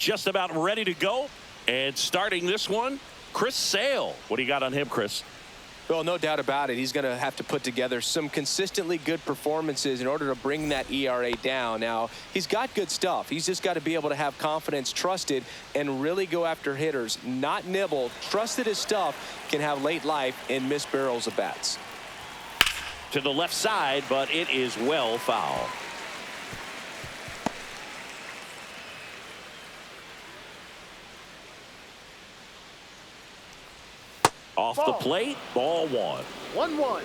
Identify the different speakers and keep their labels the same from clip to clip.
Speaker 1: just about ready to go. And starting this one, Chris Sale. What do you got on him, Chris?
Speaker 2: Well, no doubt about it. He's going to have to put together some consistently good performances in order to bring that ERA down. Now, he's got good stuff. He's just got to be able to have confidence, trust it, and really go after hitters, not nibble. Trust that his stuff can have late life and miss barrels of bats.
Speaker 1: To the left side, but it is well foul. Off the plate, ball one.
Speaker 3: 1-1.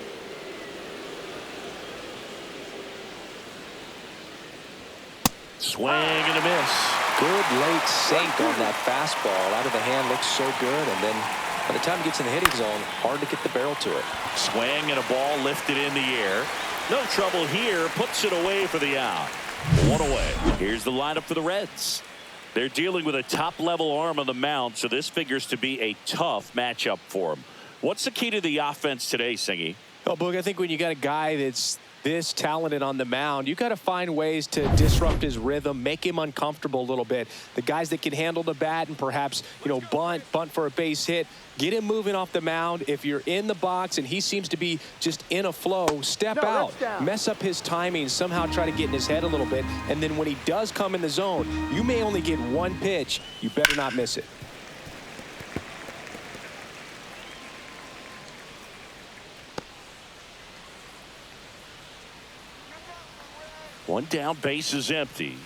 Speaker 1: Swing and a miss.
Speaker 2: Good late sink on that fastball. Out of the hand, looks so good. And then by the time it gets in the hitting zone, hard to get the barrel to it.
Speaker 1: Swing and a ball lifted in the air. No trouble here. Puts it away for the out. One away. Here's the lineup for the Reds. They're dealing with a top-level arm on the mound, so this figures to be a tough matchup for them. What's the key to the offense today, Singy?
Speaker 2: Well, Boog, I think when you got a guy that's this talented on the mound, you got to find ways to disrupt his rhythm, make him uncomfortable a little bit. The guys that can handle the bat and perhaps, bunt for a base hit, get him moving off the mound. If you're in the box and he seems to be just in a flow, step out, mess up his timing, somehow try to get in his head a little bit. And then when he does come in the zone, you may only get one pitch. You better not miss it.
Speaker 1: One down, base is empty.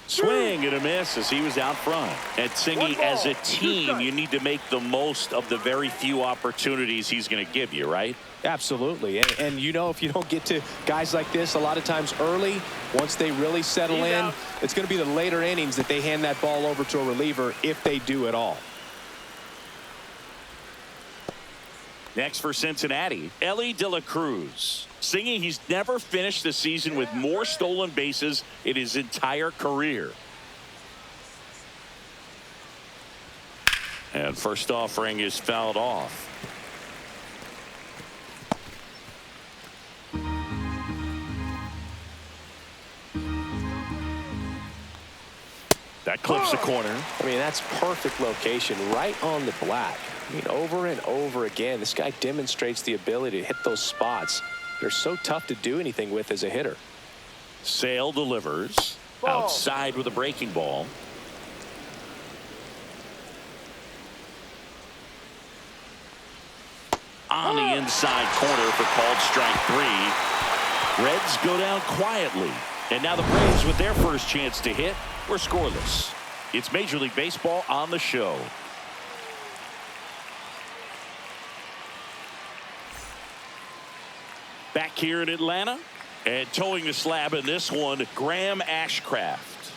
Speaker 1: Swing and a miss as he was out front. And Singy, as a team, you need to make the most of the very few opportunities he's going to give you, right?
Speaker 2: Absolutely. And if you don't get to guys like this a lot of times early, once they really settle in, it's going to be the later innings that they hand that ball over to a reliever, if they do at all.
Speaker 1: Next for Cincinnati, Elly De La Cruz. Singy, he's never finished the season with more stolen bases in his entire career. And first offering is fouled off. That clips the corner.
Speaker 2: I mean, that's perfect location, right on the black. I mean, over and over again, this guy demonstrates the ability to hit those spots. They're so tough to do anything with as a hitter.
Speaker 1: Sale delivers. Outside with a breaking ball. On the inside corner for called strike three. Reds go down quietly. And now the Braves, with their first chance to hit, were scoreless. It's Major League Baseball on the show. Back here in Atlanta, and towing the slab in this one, Graham Ashcraft.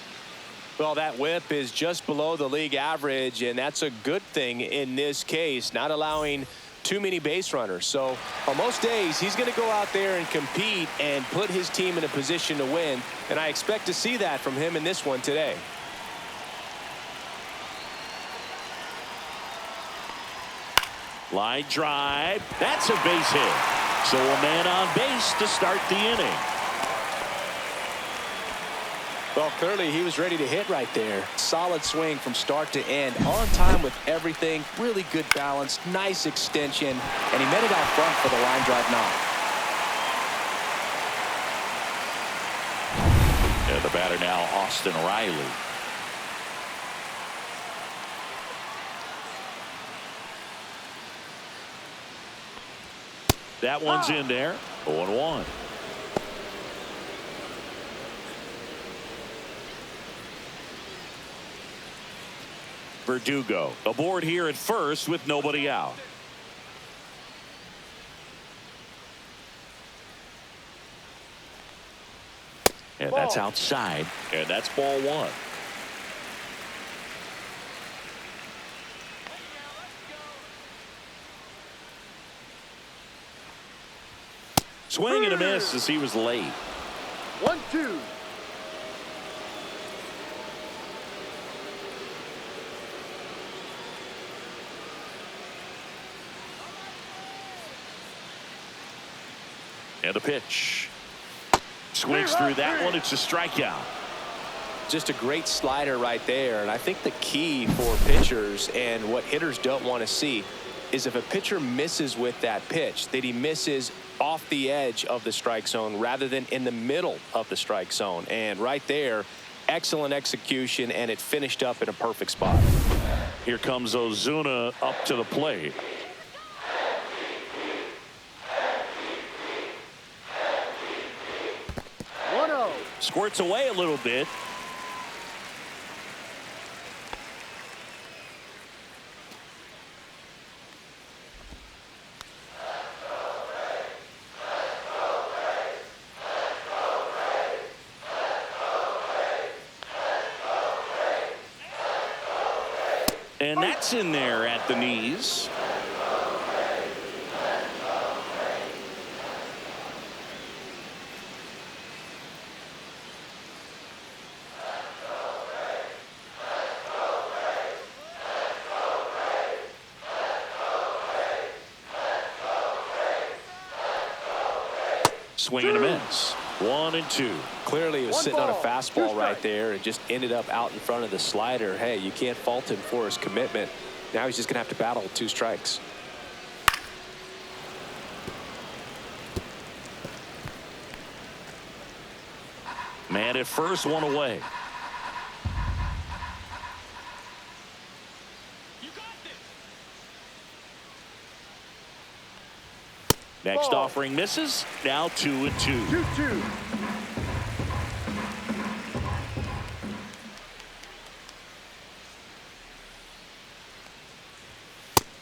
Speaker 2: Well, that whip is just below the league average, and that's a good thing in this case, not allowing too many base runners. So on most days, he's going to go out there and compete and put his team in a position to win, and I expect to see that from him in this one today.
Speaker 1: Line drive. That's a base hit. So a man on base to start the inning.
Speaker 2: Well, clearly he was ready to hit right there. Solid swing from start to end. On time with everything. Really good balance. Nice extension. And he met it out front for the line drive knock.
Speaker 1: And the batter now, Austin Riley. That one's in there. 0-1. Verdugo aboard here at first with nobody out. And that's outside. And that's ball one. Swing and a miss as he was late.
Speaker 3: 1-2.
Speaker 1: And the pitch. Swings through that one. It's a strikeout.
Speaker 2: Just a great slider right there. And I think the key for pitchers and what hitters don't want to see is if a pitcher misses with that pitch, that he misses off the edge of the strike zone rather than in the middle of the strike zone. And right there, excellent execution, and it finished up in a perfect spot.
Speaker 1: Here comes Ozuna up to the plate. Squirts away a little bit. And that's in there at the knees. Swing and a miss. 1-2.
Speaker 2: Clearly he was sitting on a fastball right there and just ended up out in front of the slider. Hey, you can't fault him for his commitment. Now he's just going to have to battle with 2 strikes.
Speaker 1: Man at first, 1 away. Next offering misses. Now 2-2.
Speaker 3: 2-2.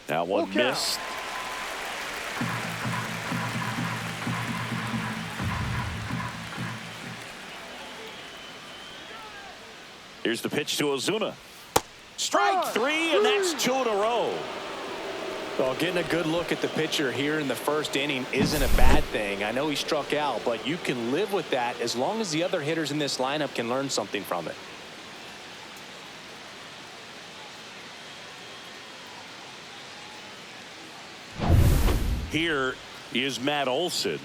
Speaker 1: That one missed. Here's the pitch to Ozuna. Strike 3, and that's 2 in a row.
Speaker 2: Well, getting a good look at the pitcher here in the first inning isn't a bad thing. I know he struck out, but you can live with that as long as the other hitters in this lineup can learn something from it.
Speaker 1: Here is Matt Olson.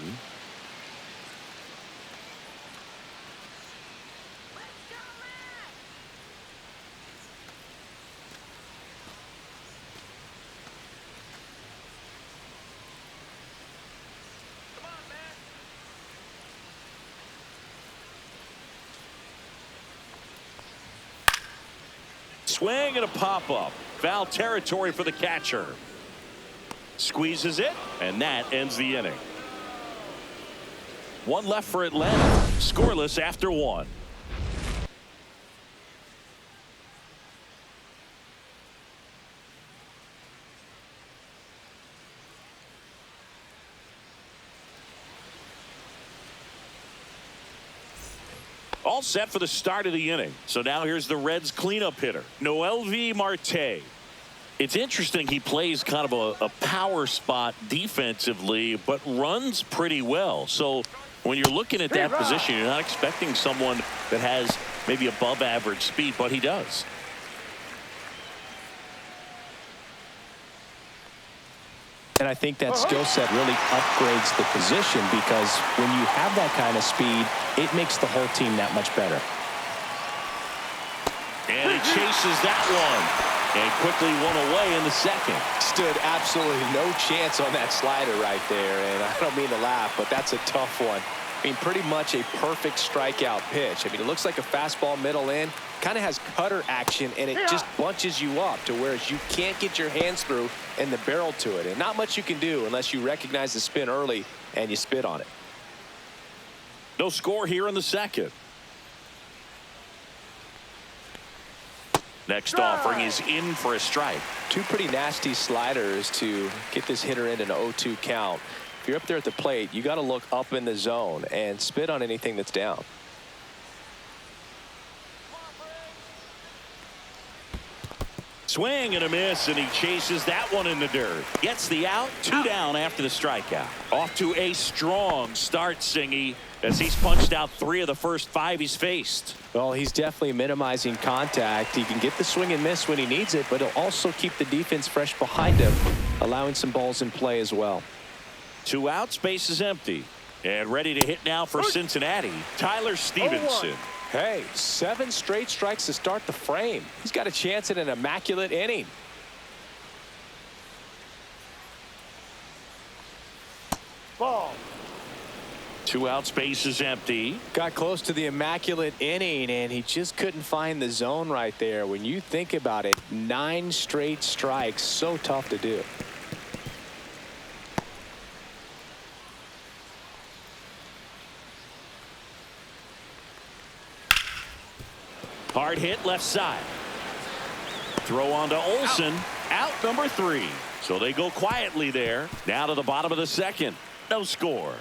Speaker 1: Swing and a pop-up. Foul territory for the catcher. Squeezes it, and that ends the inning. 1 left for Atlanta. Scoreless after 1. All set for the start of the inning. So now here's the Reds cleanup hitter, Noelvi Marte. It's interesting, he plays kind of a power spot defensively, but runs pretty well. So when you're looking at that position, you're not expecting someone that has maybe above average speed, but he does.
Speaker 2: And I think that skill set really upgrades the position, because when you have that kind of speed, it makes the whole team that much better.
Speaker 1: And he chases that one. And quickly 1 away in the second.
Speaker 2: Stood absolutely no chance on that slider right there. And I don't mean to laugh, but that's a tough one. I mean, pretty much a perfect strikeout pitch. I mean, it looks like a fastball middle in. Kind of has cutter action, and it just bunches you up to where you can't get your hands through and the barrel to it. And not much you can do unless you recognize the spin early and you spit on it.
Speaker 1: No score here in the second. Next offering is in for a strike.
Speaker 2: 2 pretty nasty sliders to get this hitter in an 0-2 count. If you're up there at the plate, you got to look up in the zone and spit on anything that's down.
Speaker 1: Swing and a miss, and he chases that one in the dirt. Gets the out. 2 down after the strikeout. Off to a strong start, Singy, as he's punched out 3 of the first 5 he's faced.
Speaker 2: Well, he's definitely minimizing contact. He can get the swing and miss when he needs it, but he'll also keep the defense fresh behind him, allowing some balls in play as well.
Speaker 1: 2 outs, base is empty. And ready to hit now for Cincinnati, Tyler Stevenson.
Speaker 2: Hey, 7 straight strikes to start the frame. He's got a chance at an immaculate inning.
Speaker 3: Ball.
Speaker 1: 2 outs, base is empty.
Speaker 2: Got close to the immaculate inning, and he just couldn't find the zone right there. When you think about it, 9 straight strikes, so tough to do.
Speaker 1: Hard hit left side. Throw on to Olsen. Out number 3. So they go quietly there. Now to the bottom of the second. No score.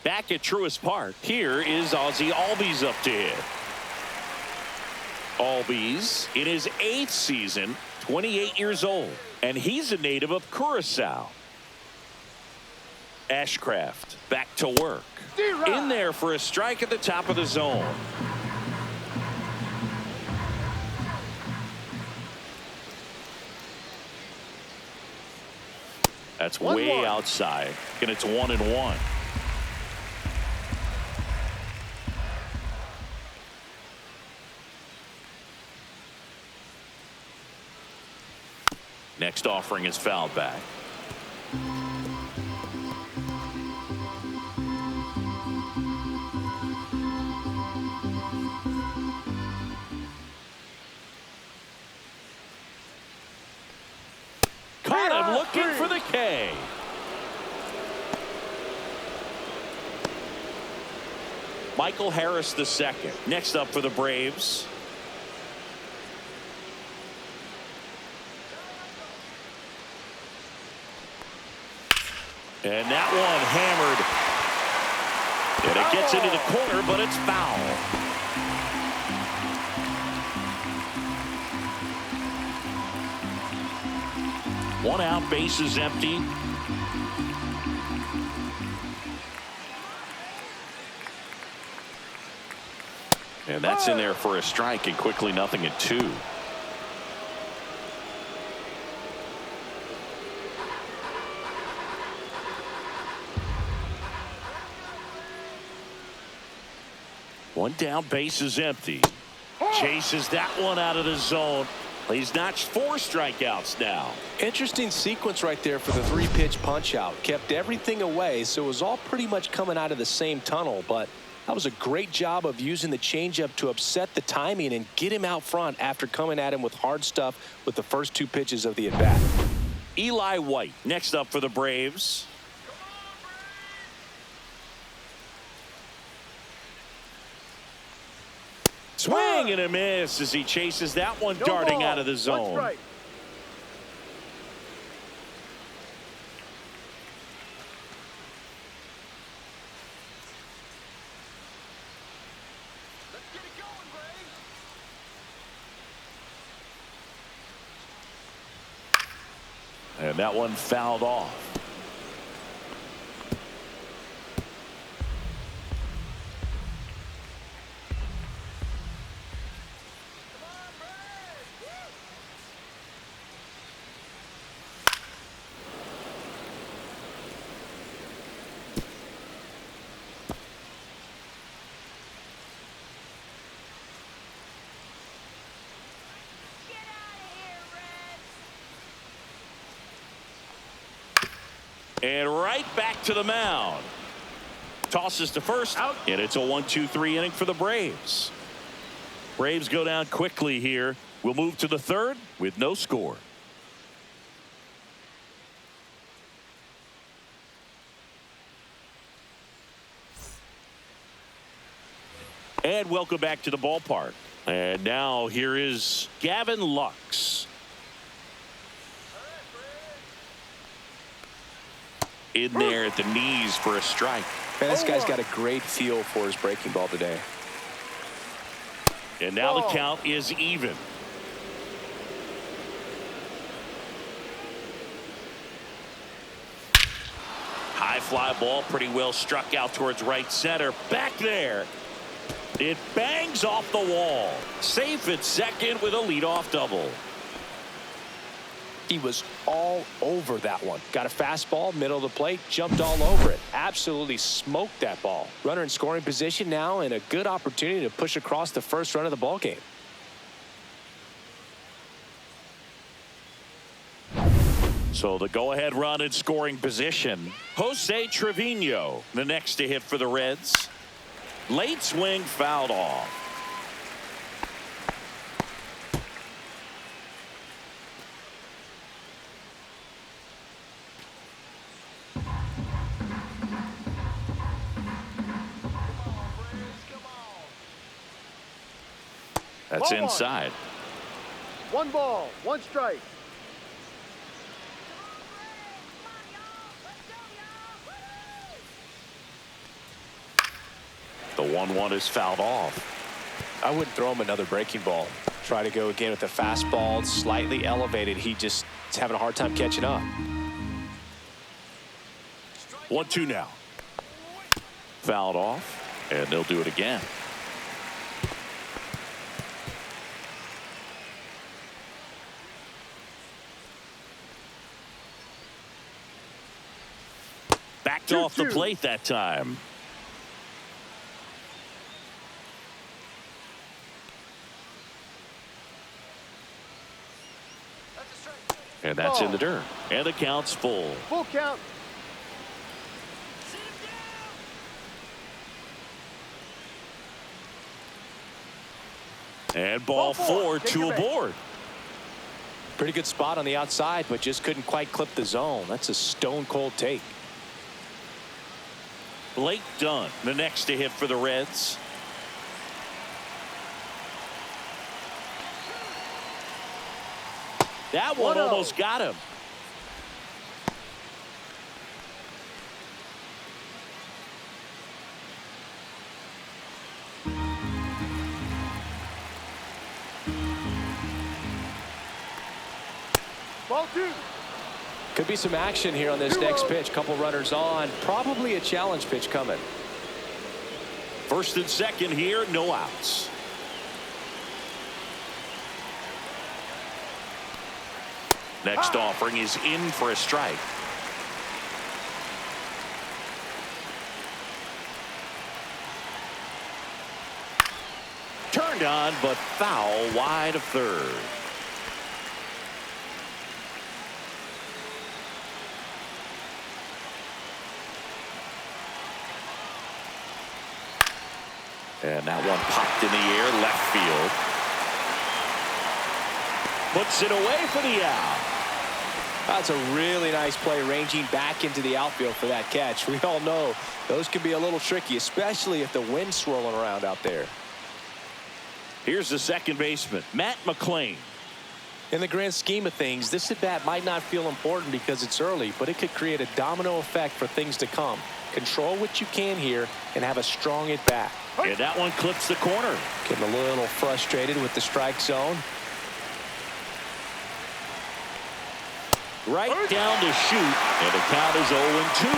Speaker 1: Back at Truist Park, here is Ozzie Albies up to hit. Albies in his 8th season, 28 years old, and he's a native of Curacao. Ashcraft back to work. In there for a strike at the top of the zone. That's way outside, and it's 1-1. Next offering is fouled back. Caught him looking for the K. Michael Harris II. Next up for the Braves. And that one hammered. And it gets into the corner, but it's foul. One out, base is empty. And that's in there for a strike, and quickly 0-2. One down, base is empty. Chases that one out of the zone. He's notched 4 strikeouts now.
Speaker 2: Interesting sequence right there for the 3-pitch punch out. Kept everything away, so it was all pretty much coming out of the same tunnel, but that was a great job of using the changeup to upset the timing and get him out front after coming at him with hard stuff with the first 2 pitches of the at-bat.
Speaker 1: Eli White next up for the Braves. Swing and a miss as he chases that one darting out of the zone. And that one fouled off. And right back to the mound. Tosses to first. Out. And it's a 1-2-3 inning for the Braves. Braves go down quickly here. We'll move to the 3rd with no score. And welcome back to the ballpark. And now here is Gavin Lux. In there at the knees for a strike.
Speaker 2: Man, this guy's got a great feel for his breaking ball today.
Speaker 1: And now the count is even. High fly ball, pretty well struck out towards right center. Back there. It bangs off the wall. Safe at second with a leadoff double.
Speaker 2: He was all over that one. Got a fastball, middle of the plate, jumped all over it. Absolutely smoked that ball. Runner in scoring position now, and a good opportunity to push across the first run of the ball game.
Speaker 1: So the go-ahead run in scoring position. Jose Trevino, the next to hit for the Reds. Late swing fouled off. That's inside.
Speaker 3: 1 ball, 1 strike.
Speaker 1: The 1-1 is fouled off.
Speaker 2: I wouldn't throw him another breaking ball. Try to go again with the fastball, slightly elevated. He just is having a hard time catching up.
Speaker 1: 1-2 now. Fouled off, and they'll do it again. Backed off the plate that time. And that's in the dirt. And the count's full.
Speaker 3: Full count.
Speaker 1: And ball 4, 2 aboard.
Speaker 2: Pretty good spot on the outside, but just couldn't quite clip the zone. That's a stone cold take.
Speaker 1: Blake Dunn, the next to hit for the Reds. That one almost got him.
Speaker 3: Ball 2.
Speaker 2: Could be some action here on this next pitch. Couple runners on. Probably a challenge pitch coming.
Speaker 1: First and second here, no outs. Next offering is in for a strike. Turned on, but foul wide of third. And that one popped in the air, left field. Puts it away for the out.
Speaker 2: That's a really nice play, ranging back into the outfield for that catch. We all know those can be a little tricky, especially if the wind's swirling around out there.
Speaker 1: Here's the second baseman, Matt McClain.
Speaker 2: In the grand scheme of things, this at-bat might not feel important because it's early, but it could create a domino effect for things to come. Control what you can here and have a strong at-bat.
Speaker 1: And that one clips the corner.
Speaker 2: Getting a little frustrated with the strike zone.
Speaker 1: Right down to shoot, and the count is 0-2.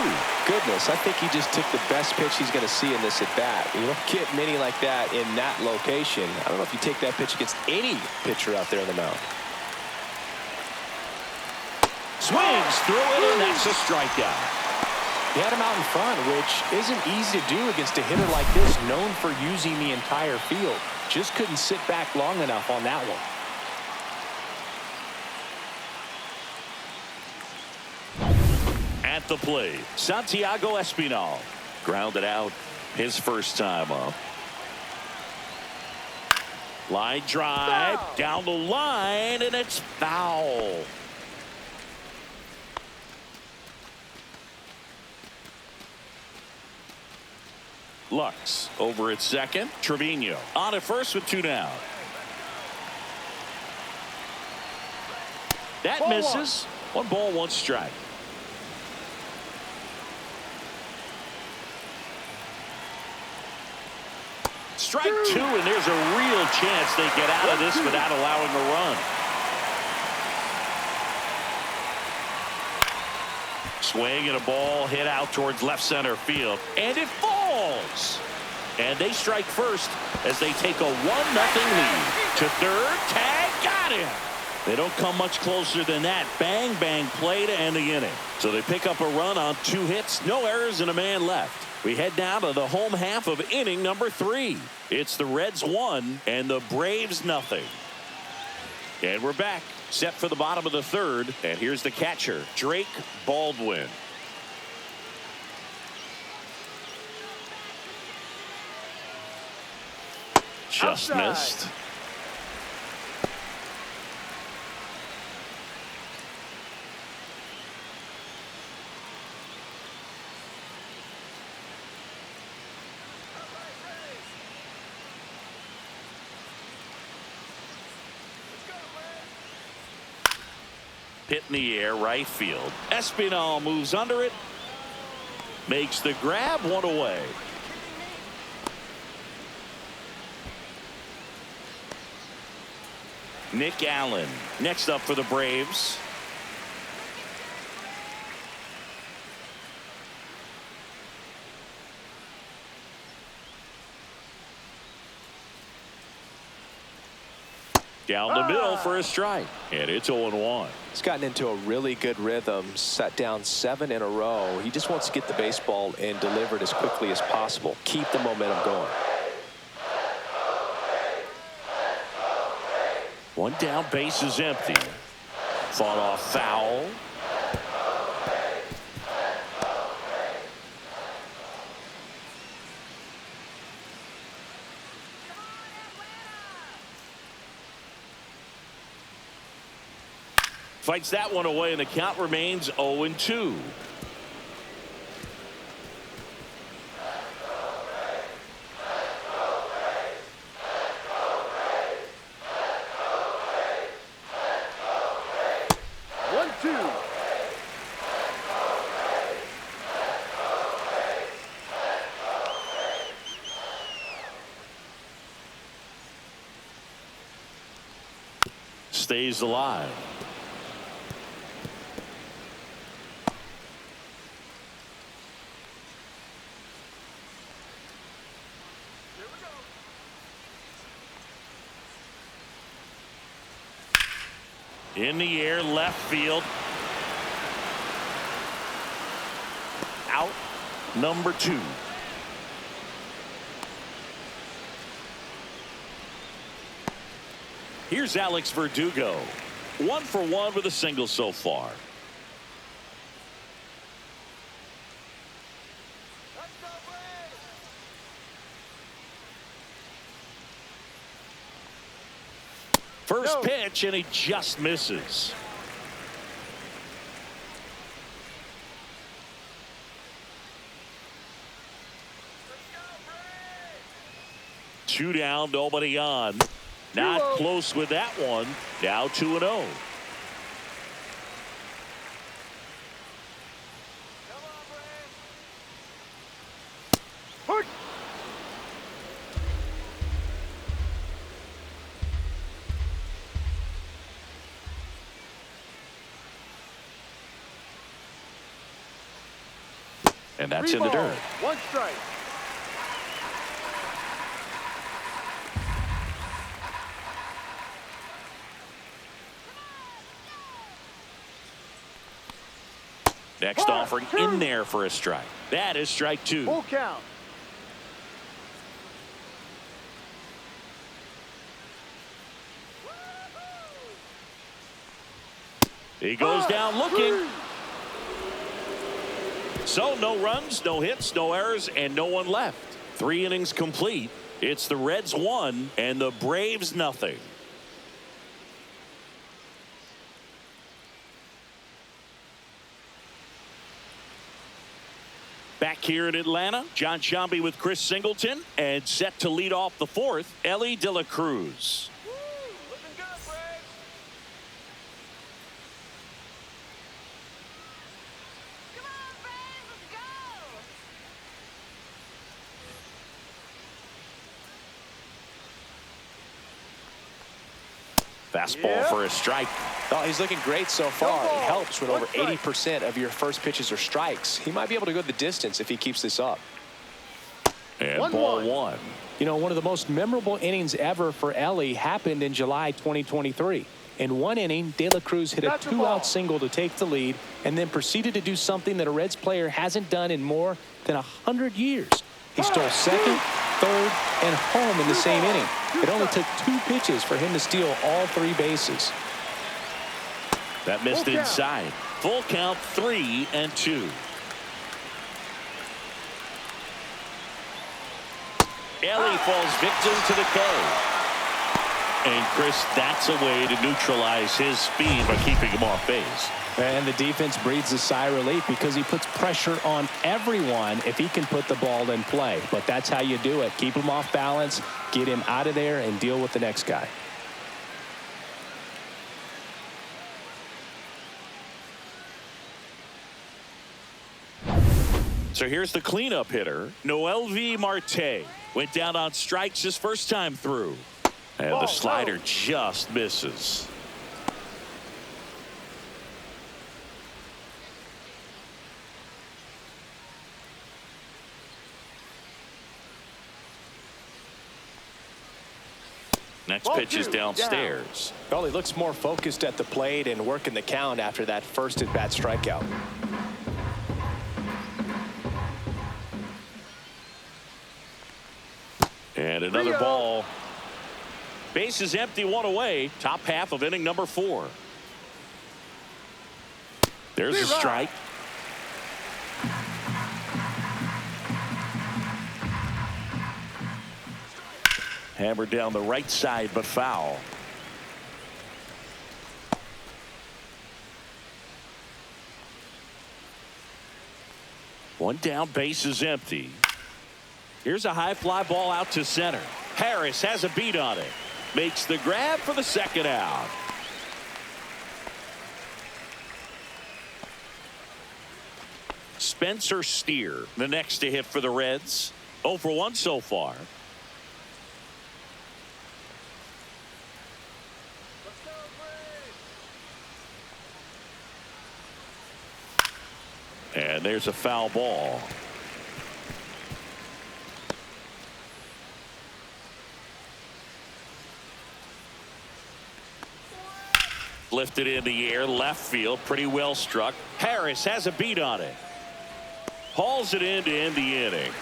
Speaker 2: Goodness, I think he just took the best pitch he's going to see in this at-bat. You don't get many like that in that location. I don't know if you take that pitch against any pitcher out there on the mound.
Speaker 1: Swings through it, and that's a strikeout.
Speaker 2: He had him out in front, which isn't easy to do against a hitter like this, known for using the entire field. Just couldn't sit back long enough on that one.
Speaker 1: At the plate, Santiago Espinal. Grounded out his first time up. Line drive, down the line, and it's foul. Lux over at second. Trevino on at first with 2 down. That misses. 1 ball, 1 strike. Strike 2, and there's a real chance they get out of this without allowing a run. Swing and a ball hit out towards left center field, and it falls. And they strike first as they take a 1-0 lead. To third, tag, got him. They don't come much closer than that. Bang, bang play to end the inning. So they pick up a run on 2 hits, no errors, and a man left. We head down to the home half of inning number 3. It's the Reds 1 and the Braves nothing. And we're back, set for the bottom of the 3rd. And here's the catcher, Drake Baldwin. Just
Speaker 3: Outside.
Speaker 1: missed. Hit in the air, right field. Espinal moves under it. Makes the grab, 1 away. Nick Allen next up for the Braves. Down the middle for a strike. And it's 0-1.
Speaker 2: He's gotten into a really good rhythm, set down 7 in a row. He just wants to get the baseball and deliver it as quickly as possible. Keep the momentum going.
Speaker 1: 1 down, base is empty. Fought off foul. Fights that one away, and the count remains 0-2. Stays alive. In the air, left field. Out, number 2. Here's Alex Verdugo. 1 for 1 with a single so far. First pitch, and he just misses. Two down, nobody on. Not close with that one. Now 2-0. And that's in the dirt.
Speaker 3: 1 strike.
Speaker 1: Next offering in there for a strike. That is strike 2.
Speaker 3: Full count.
Speaker 1: He goes down looking. So no runs, no hits, no errors, and no one left. 3 innings complete. It's the Reds 1 and the Braves nothing. Back here in Atlanta, John Sciambi with Chris Singleton, and set to lead off the 4th, Elly De La Cruz. Fastball for a strike.
Speaker 2: Oh, he's looking great so far. It helps when over 80% of your first pitches are strikes. He might be able to go the distance if he keeps this up.
Speaker 1: And ball 1.
Speaker 2: You know, one of the most memorable innings ever for Elly happened in July 2023. In one inning, De La Cruz hit a 2-out single to take the lead and then proceeded to do something that a Reds player hasn't done in more than 100 years. He stole second, third, and home in the same inning. It only took 2 pitches for him to steal all 3 bases.
Speaker 1: That missed inside. Full count, 3-2. Ellie falls victim to the K. And Chris, that's a way to neutralize his speed by keeping him off base.
Speaker 2: And the defense breathes a sigh of relief because he puts pressure on everyone if he can put the ball in play. But that's how you do it. Keep him off balance, get him out of there, and deal with the next guy.
Speaker 1: So here's the cleanup hitter, Noelvi Marte. Went down on strikes his first time through. And the slider just misses. Next pitch is downstairs.
Speaker 2: Well, he looks more focused at the plate and working the count after that first at-bat strikeout.
Speaker 1: And another ball. Base is empty, 1 away. Top half of inning number 4. There's a strike. Hammered down the right side, but foul. One down, base is empty. Here's a high fly ball out to center. Harris has a beat on it. Makes the grab for the second out. Spencer Steer, the next to hit for the Reds. 0 for 1 so far. And there's a foul ball. Lifted in the air, left field, pretty well struck. Harris has a beat on it. Hauls it in to end the inning.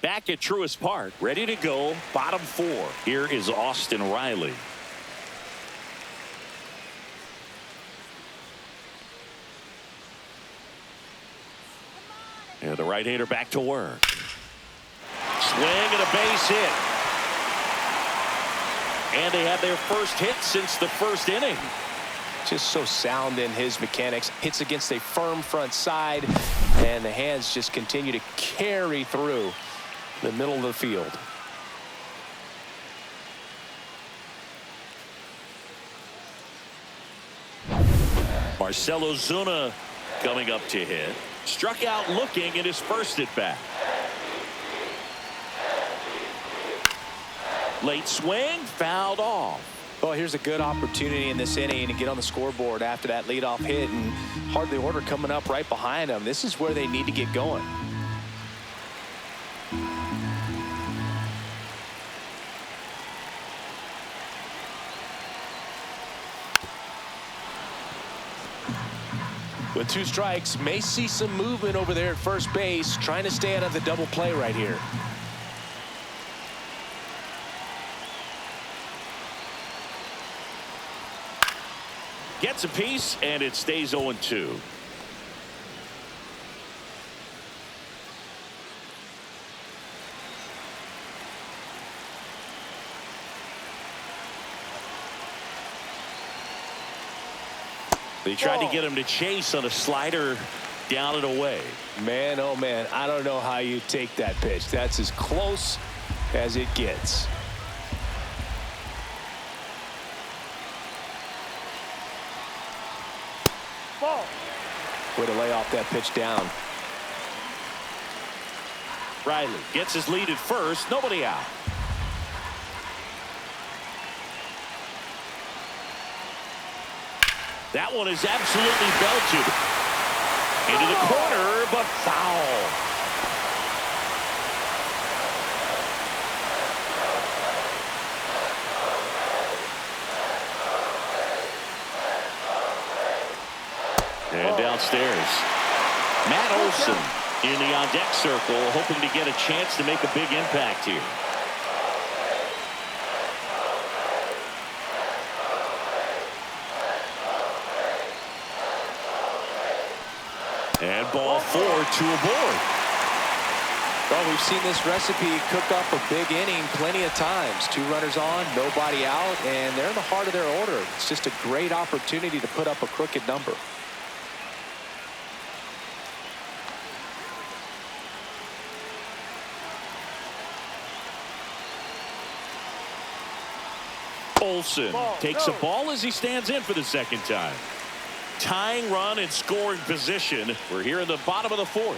Speaker 1: Back at Truist Park, ready to go, bottom 4. Here is Austin Riley. And the right-hander back to work. Swing and a base hit. And they had their first hit since the first inning.
Speaker 2: Just so sound in his mechanics. Hits against a firm front side, and the hands just continue to carry through the middle of the field.
Speaker 1: Marcell Ozuna coming up to hit. Struck out looking in his first at bat. Late swing, fouled off.
Speaker 2: Well, here's a good opportunity in this inning to get on the scoreboard after that leadoff hit, and hardly order coming up right behind them. This is where they need to get going. With 2 strikes, may see some movement over there at first base, trying to stay out of the double play right here.
Speaker 1: Gets a piece, and it stays 0-2. They tried to get him to chase on a slider down and away.
Speaker 2: Man, oh man, I don't know how you take that pitch. That's as close as it gets.
Speaker 3: Ball.
Speaker 2: Way to lay off that pitch down.
Speaker 1: Riley gets his lead at first. Nobody out. That one is absolutely belted into the corner, but foul. And downstairs, Matt Olson in the on-deck circle, hoping to get a chance to make a big impact here. And ball 4, 2 aboard.
Speaker 2: Well, we've seen this recipe cook up a big inning plenty of times. 2 runners on, nobody out, and they're in the heart of their order. It's just a great opportunity to put up a crooked number.
Speaker 1: Olson takes a ball as he stands in for the second time. Tying run in scoring position. We're here in the bottom of the 4th.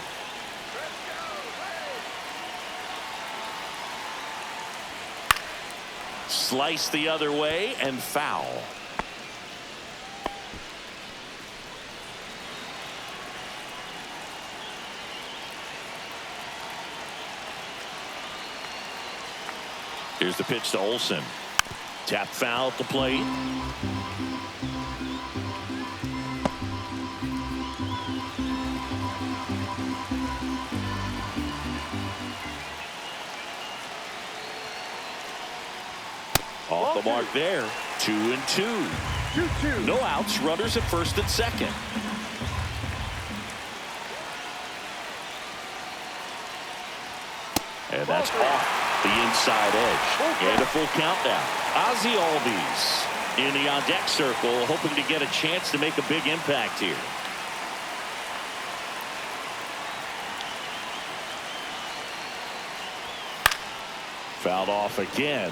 Speaker 1: Slice the other way and foul. Here's the pitch to Olson. Tap foul at the plate. Off the mark there. 2-2.
Speaker 3: 2-2.
Speaker 1: No outs. Runners at first and second. And that's off the inside edge. And a full count now. Ozzie Albies in the on-deck circle, hoping to get a chance to make a big impact here. Fouled off again,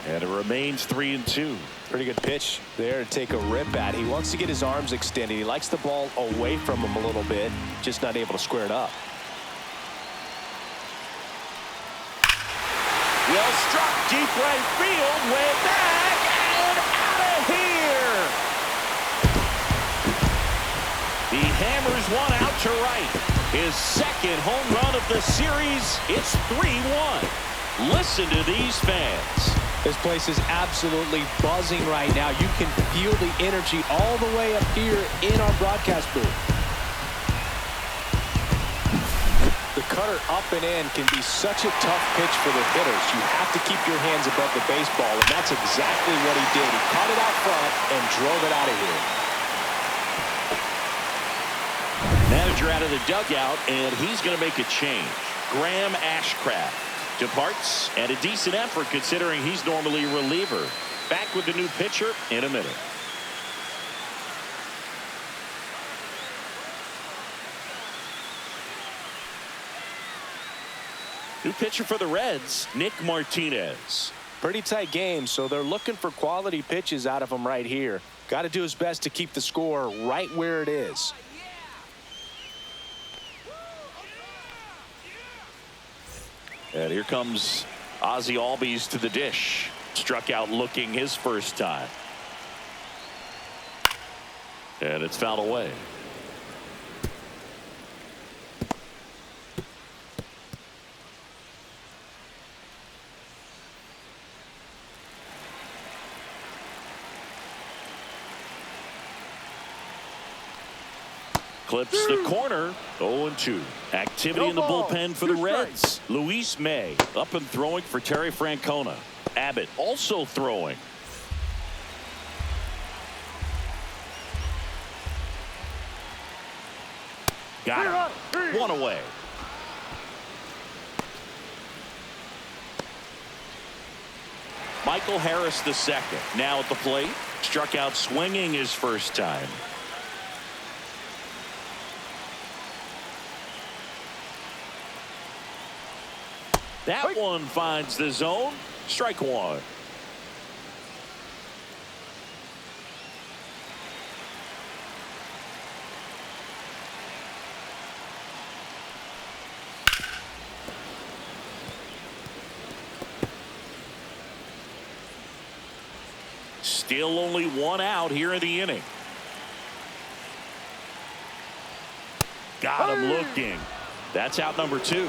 Speaker 1: and it remains 3-2.
Speaker 2: Pretty good pitch there to take a rip at. He wants to get his arms extended. He likes the ball away from him a little bit, just not able to square it up.
Speaker 1: Well struck, deep right field, way back, and out of here. He hammers one out to right. His second home run of the series. It's 3-1. Listen to these fans.
Speaker 2: This place is absolutely buzzing right now. You can feel the energy all the way up here in our broadcast booth. The cutter up and in can be such a tough pitch for the hitters. You have to keep your hands above the baseball, and that's exactly what he did. He caught it out front and drove it out of here.
Speaker 1: Manager out of the dugout, and he's going to make a change. Graham Ashcraft departs, and a decent effort considering he's normally a reliever. Back with the new pitcher in a minute. New pitcher for the Reds, Nick Martinez.
Speaker 2: Pretty tight game, so they're looking for quality pitches out of him right here. Got to do his best to keep the score right where it is.
Speaker 1: And here comes Ozzie Albies to the dish. Struck out looking his first time. And it's fouled away. Clips the corner. 0-2. Activity in the bullpen for the Reds. Luis May up and throwing for Terry Francona. Abbott also throwing. Got it. One away. Michael Harris the second. Now at the plate. Struck out swinging his first time. That one finds the zone. Strike one. Still only one out here in the inning. Got him looking. That's out number 2.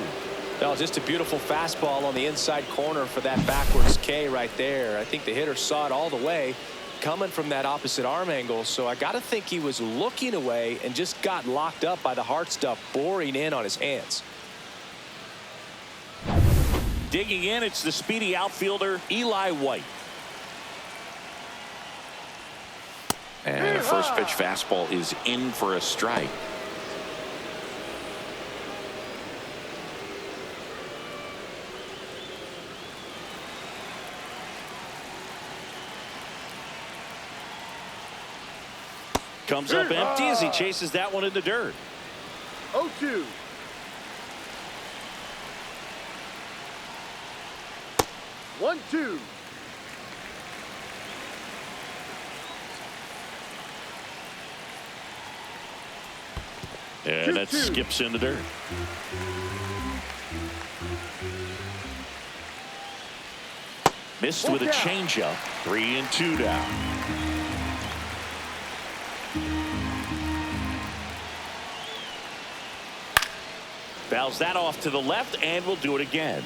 Speaker 2: Well, just a beautiful fastball on the inside corner for that backwards K right there. I think the hitter saw it all the way coming from that opposite arm angle. So I got to think he was looking away and just got locked up by the hard stuff boring in on his hands.
Speaker 1: Digging in, it's the speedy outfielder Eli White.
Speaker 4: And a first pitch fastball is in for a strike.
Speaker 1: Comes up empty as he chases that one in the dirt.
Speaker 3: 0-2. One, two.
Speaker 1: And that skips in the dirt. Missed with a changeup. 3-2 down. Fouls that off to the left, and will do it again.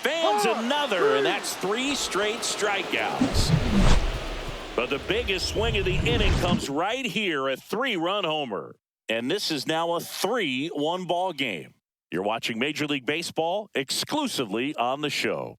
Speaker 1: Fans another, and that's 3 straight strikeouts. But the biggest swing of the inning comes right here, a 3-run homer. And this is now a 3-1 ball game. You're watching Major League Baseball exclusively on the show.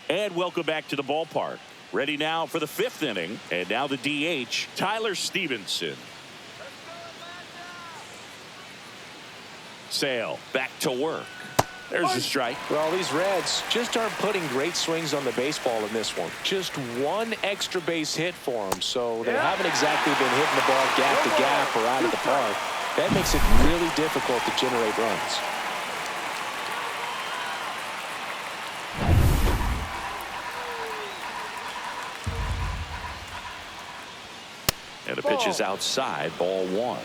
Speaker 1: And welcome back to the ballpark. Ready now for the 5th inning. And now the DH, Tyler Stevenson. Sale back to work. There's a strike.
Speaker 2: Well, these Reds just aren't putting great swings on the baseball in this one. Just one extra base hit for them. So they haven't exactly been hitting the ball gap to gap or out of the park. That makes it really difficult to generate runs.
Speaker 1: And the pitch is outside, ball 1.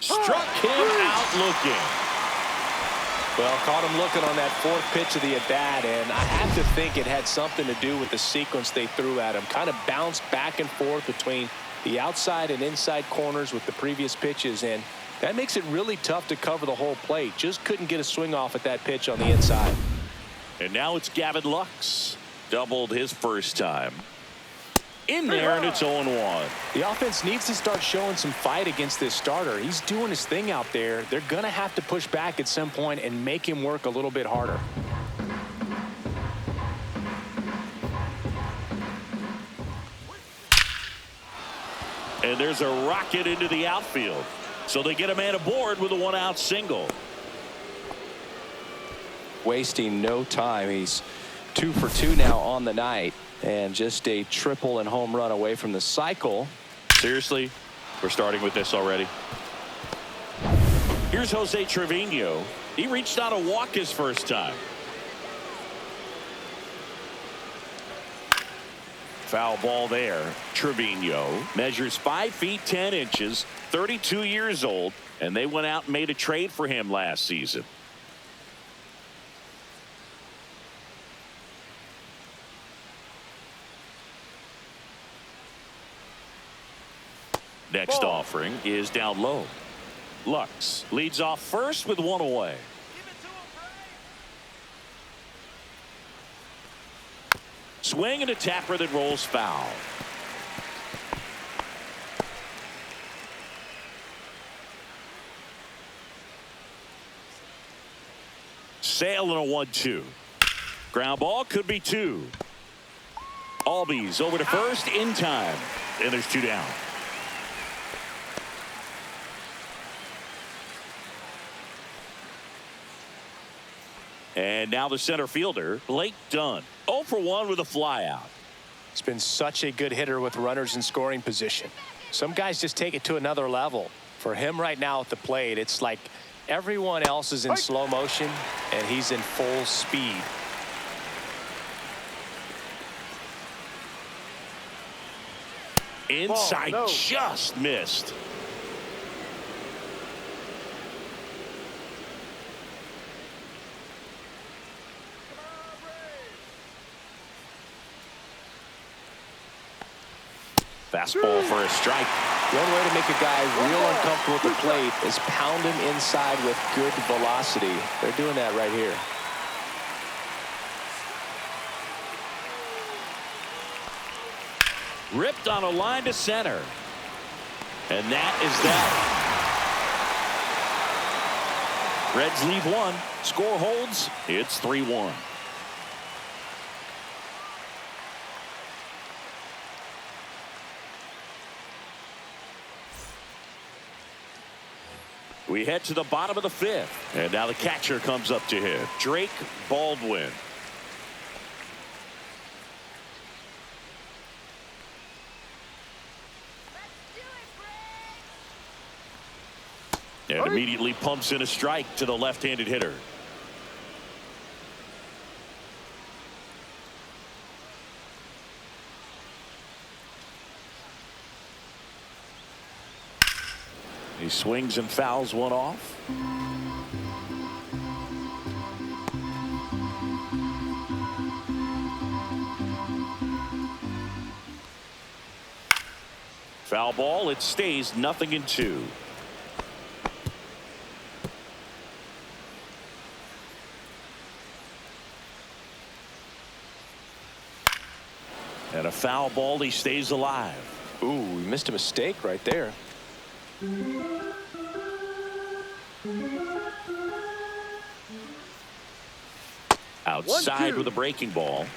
Speaker 1: Struck him out looking.
Speaker 2: Well, caught him looking on that 4th pitch of the at-bat, and I have to think it had something to do with the sequence they threw at him. Kind of bounced back and forth between the outside and inside corners with the previous pitches, and that makes it really tough to cover the whole plate. Just couldn't get a swing off at that pitch on the inside.
Speaker 1: And now it's Gavin Lux. Doubled his first time. In there, and it's 0-1.
Speaker 2: The offense needs to start showing some fight against this starter. He's doing his thing out there. They're going to have to push back at some point and make him work a little bit harder.
Speaker 1: And there's a rocket into the outfield. So they get a man aboard with a 1-out single.
Speaker 2: Wasting no time. He's 2 for 2 now on the night, and just a triple and home run away from the cycle.
Speaker 1: Seriously, we're starting with this already. Here's Jose Trevino. He reached out a walk his first time. Foul ball there. Trevino measures 5 feet 10 inches, 32 years old, and they went out and made a trade for him last season. Next offering is down low. Lux leads off first with 1 away. Swing and a tapper that rolls foul. Sale and a 1-2. Ground ball could be 2. Albies over to first in time. And there's 2 down. And now the center fielder, Blake Dunn. 0 for 1 with a flyout.
Speaker 2: He's been such a good hitter with runners in scoring position. Some guys just take it to another level. For him right now at the plate, it's like everyone else is in slow motion and he's in full speed.
Speaker 1: Inside,
Speaker 3: no.
Speaker 1: just missed. Fastball for a strike.
Speaker 2: One way to make a guy real uncomfortable at the plate is pound him inside with good velocity. They're doing that right here.
Speaker 1: Ripped on a line to center. And that is that. Reds leave one. Score holds. It's 3-1. We head to the bottom of the 5th. And now the catcher comes up to hit. Drake Baldwin. And immediately pumps in a strike to the left-handed hitter. He swings and fouls one off. Foul ball. It stays 0-2. And a foul ball. He stays alive.
Speaker 2: Ooh, he missed a mistake right there.
Speaker 1: Outside with a breaking ball.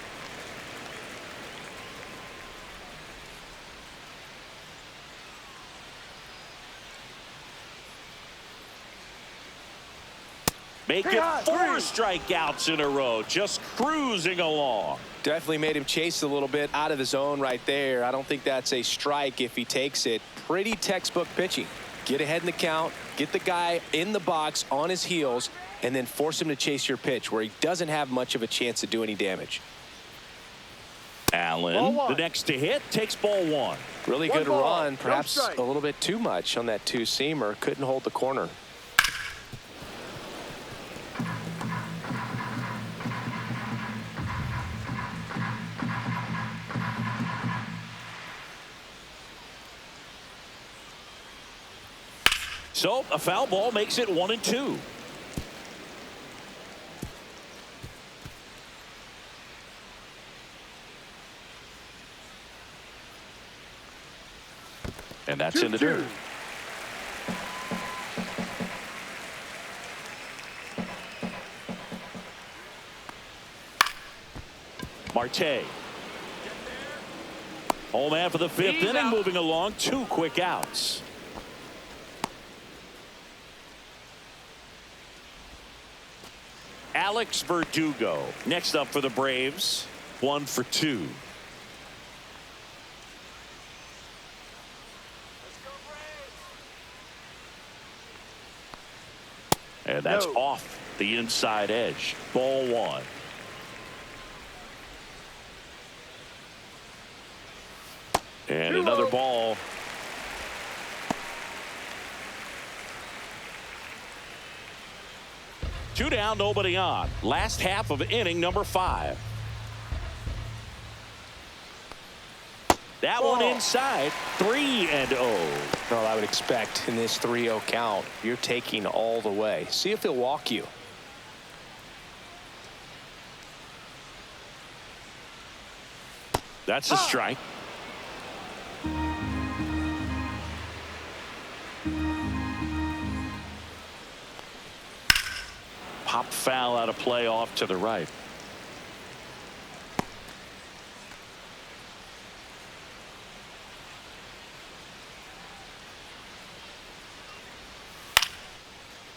Speaker 1: Make it 4 strikeouts in a row. Just cruising along.
Speaker 2: Definitely made him chase a little bit out of the zone right there. I don't think that's a strike if he takes it. Pretty textbook pitching. Get ahead in the count, get the guy in the box on his heels, and then force him to chase your pitch where he doesn't have much of a chance to do any damage.
Speaker 1: Allen, the next to hit, takes ball 1.
Speaker 2: Really good run, perhaps a little bit too much on that two-seamer. Couldn't hold the corner.
Speaker 1: So a foul ball makes it 1-2. And that's in the dirt. Marte. Home man for the 5th inning, moving along. 2 quick outs. Alex Verdugo next up for the Braves. 1 for 2. And that's off the inside edge. Ball 1. And another ball. Two down, nobody on. Last half of inning number 5. That one inside. 3-0.
Speaker 2: Well, I would expect in this 3-0 count, you're taking all the way. See if he'll walk you.
Speaker 1: That's a strike. Pop foul out of play off to the right.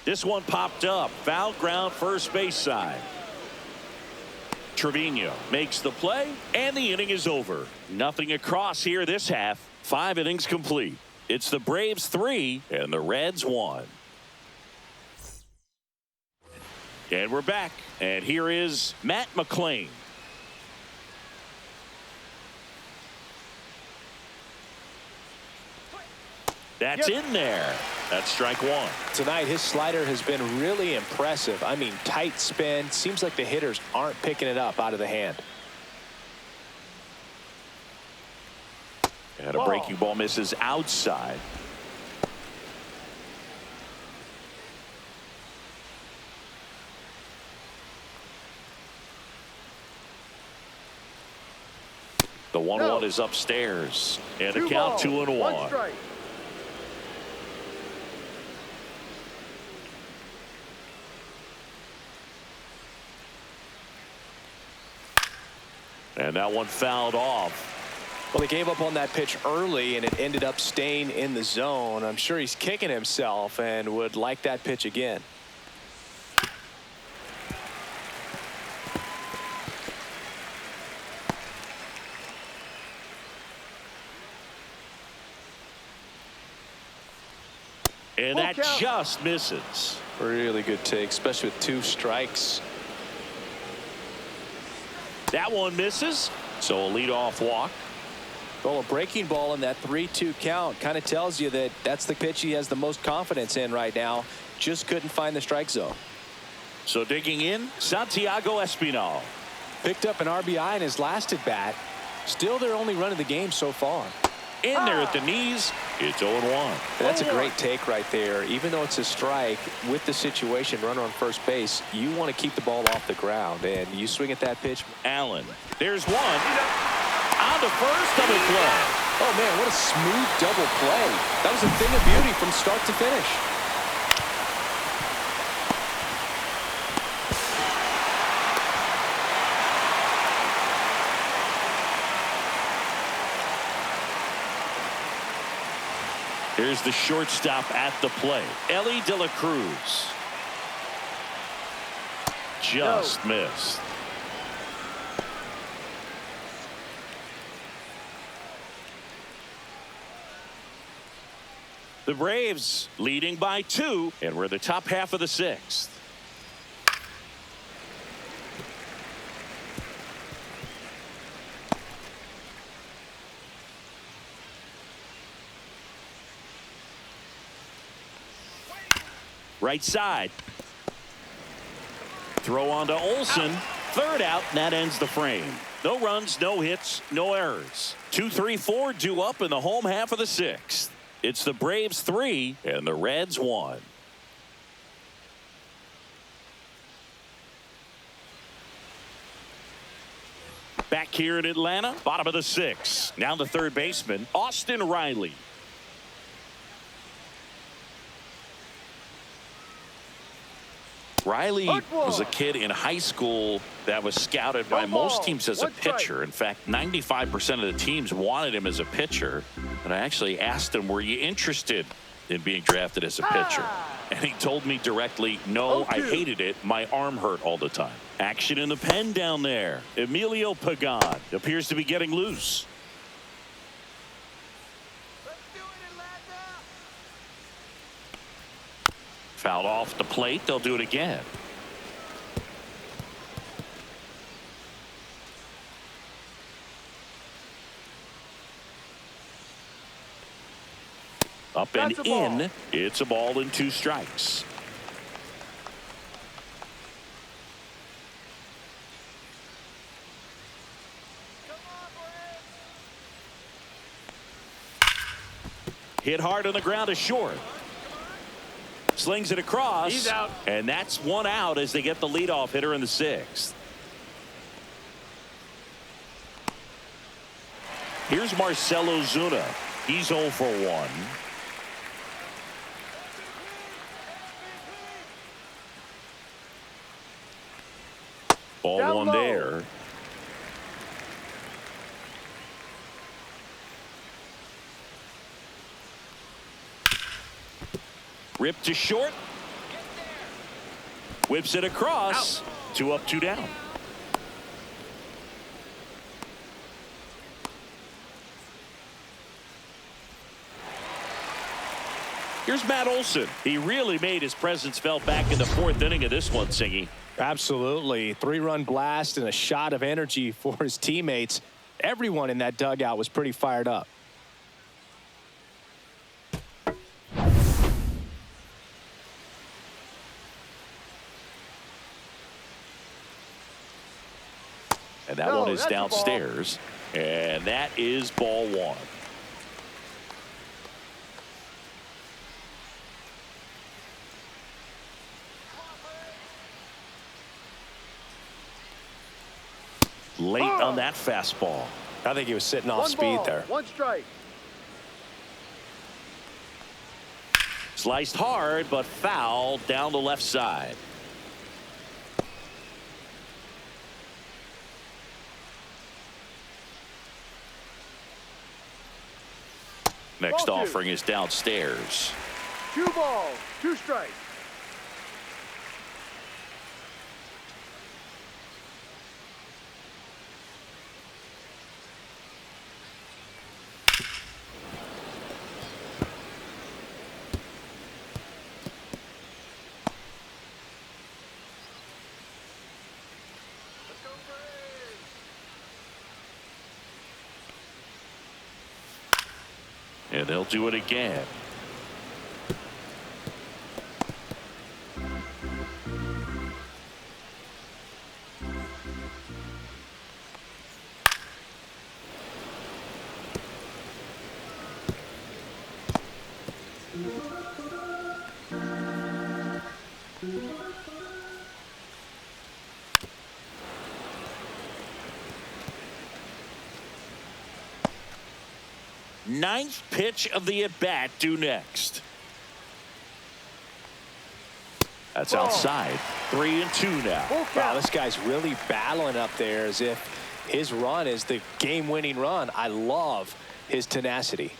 Speaker 1: This one popped up. Foul ground, first base side. Trevino makes the play, and the inning is over. Nothing across here this half. 5 innings complete. It's the Braves 3 and the Reds 1. And we're back. And here is Matt McClain. That's in there. That's strike one.
Speaker 2: Tonight, his slider has been really impressive. I mean, tight spin. Seems like the hitters aren't picking it up out of the hand.
Speaker 1: And a breaking ball misses outside. The 1-1 is upstairs. And the count 2-1.
Speaker 3: One strike.
Speaker 1: And that one fouled off.
Speaker 2: Well, he gave up on that pitch early, and it ended up staying in the zone. I'm sure he's kicking himself and would like that pitch again.
Speaker 1: And that just misses.
Speaker 2: Really good take, especially with 2 strikes.
Speaker 1: That one misses. So a leadoff walk.
Speaker 2: Well, a breaking ball in that 3-2 count kind of tells you that that's the pitch he has the most confidence in right now. Just couldn't find the strike zone.
Speaker 1: So digging in, Santiago Espinal.
Speaker 2: Picked up an RBI in his last at bat. Still their only run of the game so far.
Speaker 1: In there at the knees. It's 0-1.
Speaker 2: That's a great take right there. Even though it's a strike, with the situation, runner on first base, you want to keep the ball off the ground. And you swing at that pitch.
Speaker 1: Allen. There's one. On to first, double play.
Speaker 2: Oh, man, what a smooth double play. That was a thing of beauty from start to finish.
Speaker 1: Here's the shortstop at the plate. Ellie De La Cruz. Just missed. The Braves leading by 2, and we're the top half of the 6th. Right side. Throw on to Olsen. Third out, and that ends the frame. No runs, no hits, no errors. 2, 3, 4 due up in the home half of the 6th. It's the Braves 3 and the Reds 1. Back here in Atlanta, bottom of the 6th. Now the third baseman, Austin Riley. Riley was a kid in high school that was scouted by most teams as a pitcher. In fact, 95% of the teams wanted him as a pitcher. And I actually asked him, were you interested in being drafted as a pitcher? And he told me directly, no, I hated it. My arm hurt all the time. Action in the pen down there. Emilio Pagan appears to be getting loose. Fouled off the plate. They'll do it again. Up and in. It's a ball and 2 strikes. Hit hard on the ground to short. Slings it across.
Speaker 3: He's out.
Speaker 1: And that's 1 out as they get the leadoff hitter in the 6th. Here's Marcelo Zuna. He's 0 for 1. Ball
Speaker 3: Down
Speaker 1: 1
Speaker 3: low.
Speaker 1: there. Ripped to short. Whips it across. 2 up, 2 down. Here's Matt Olson. He really made his presence felt back in the 4th inning of this one, Singy.
Speaker 2: Absolutely. 3-run blast and a shot of energy for his teammates. Everyone in that dugout was pretty fired up.
Speaker 1: That
Speaker 3: No,
Speaker 1: one is
Speaker 3: that's a ball.
Speaker 1: downstairs. And that is ball one. Late on that fastball.
Speaker 2: I think he was sitting off
Speaker 3: One
Speaker 2: speed
Speaker 3: ball,
Speaker 2: there.
Speaker 3: one strike.
Speaker 1: Sliced hard, but foul down the left side. Next
Speaker 3: Ball two.
Speaker 1: offering is downstairs.
Speaker 3: 2 balls, 2 strikes.
Speaker 1: And they'll do it again. Ninth pitch of the at-bat due next. That's outside. 3-2 now.
Speaker 2: Wow, this guy's really battling up there as if his run is the game-winning run. I love his tenacity.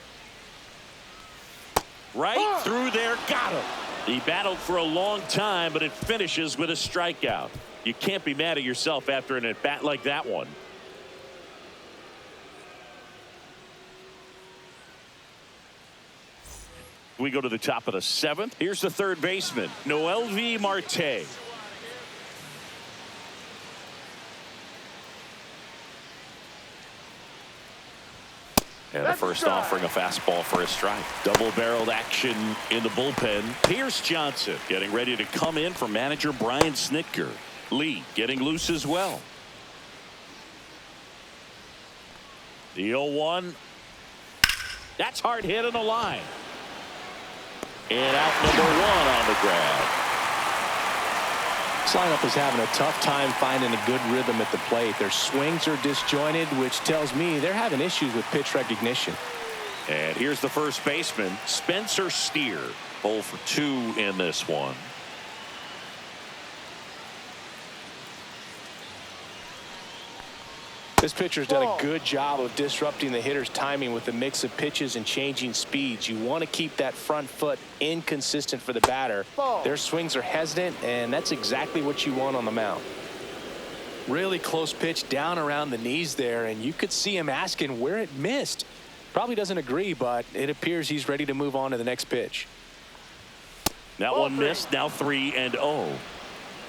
Speaker 1: Right through there, got him. He battled for a long time, but it finishes with a strikeout. You can't be mad at yourself after an at-bat like that one. We go to the top of the 7th. Here's the third baseman, Noelvi Marte. And the first offering a fastball for a strike. Double-barreled action in the bullpen. Pierce Johnson getting ready to come in for manager Brian Snitker. Lee getting loose as well. The 0-1. That's hard hit on the line. And out number 1 on the grab.
Speaker 2: This lineup is having a tough time finding a good rhythm at the plate. Their swings are disjointed, which tells me they're having issues with pitch recognition.
Speaker 1: And here's the first baseman, Spencer Steer. 0 for 2 in this one.
Speaker 2: This pitcher's done a good job of disrupting the hitter's timing with a mix of pitches and changing speeds. You want to keep that front foot inconsistent for the batter. Their swings are hesitant, and that's exactly what you want on the mound. Really close pitch down around the knees there, and you could see him asking where it missed. Probably doesn't agree, but it appears he's ready to move on to the next pitch.
Speaker 1: That one missed, now 3-0.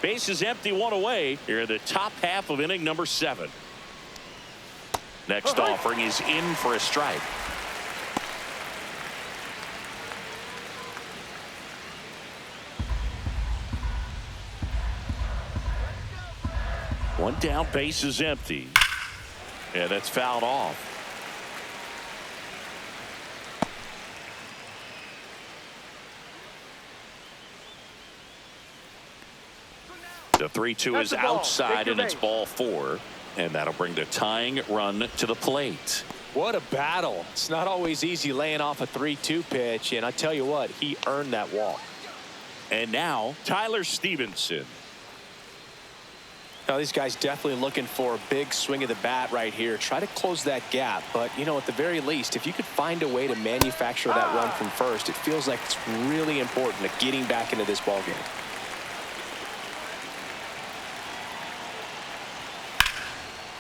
Speaker 1: Base is empty, 1 away here in the top half of inning number 7. Next offering is in for a strike. One down, base is empty. And that's fouled off. The 3-2 is outside, and it's ball 4. And that'll bring the tying run to the plate.
Speaker 2: What a battle. It's not always easy laying off a 3-2 pitch, and I tell you what, he earned that walk.
Speaker 1: And now Tyler Stevenson.
Speaker 2: Now these guys definitely looking for a big swing of the bat right here. Try to close that gap, but you know, at the very least, if you could find a way to manufacture that run from first, it feels like it's really important to getting back into this ball game.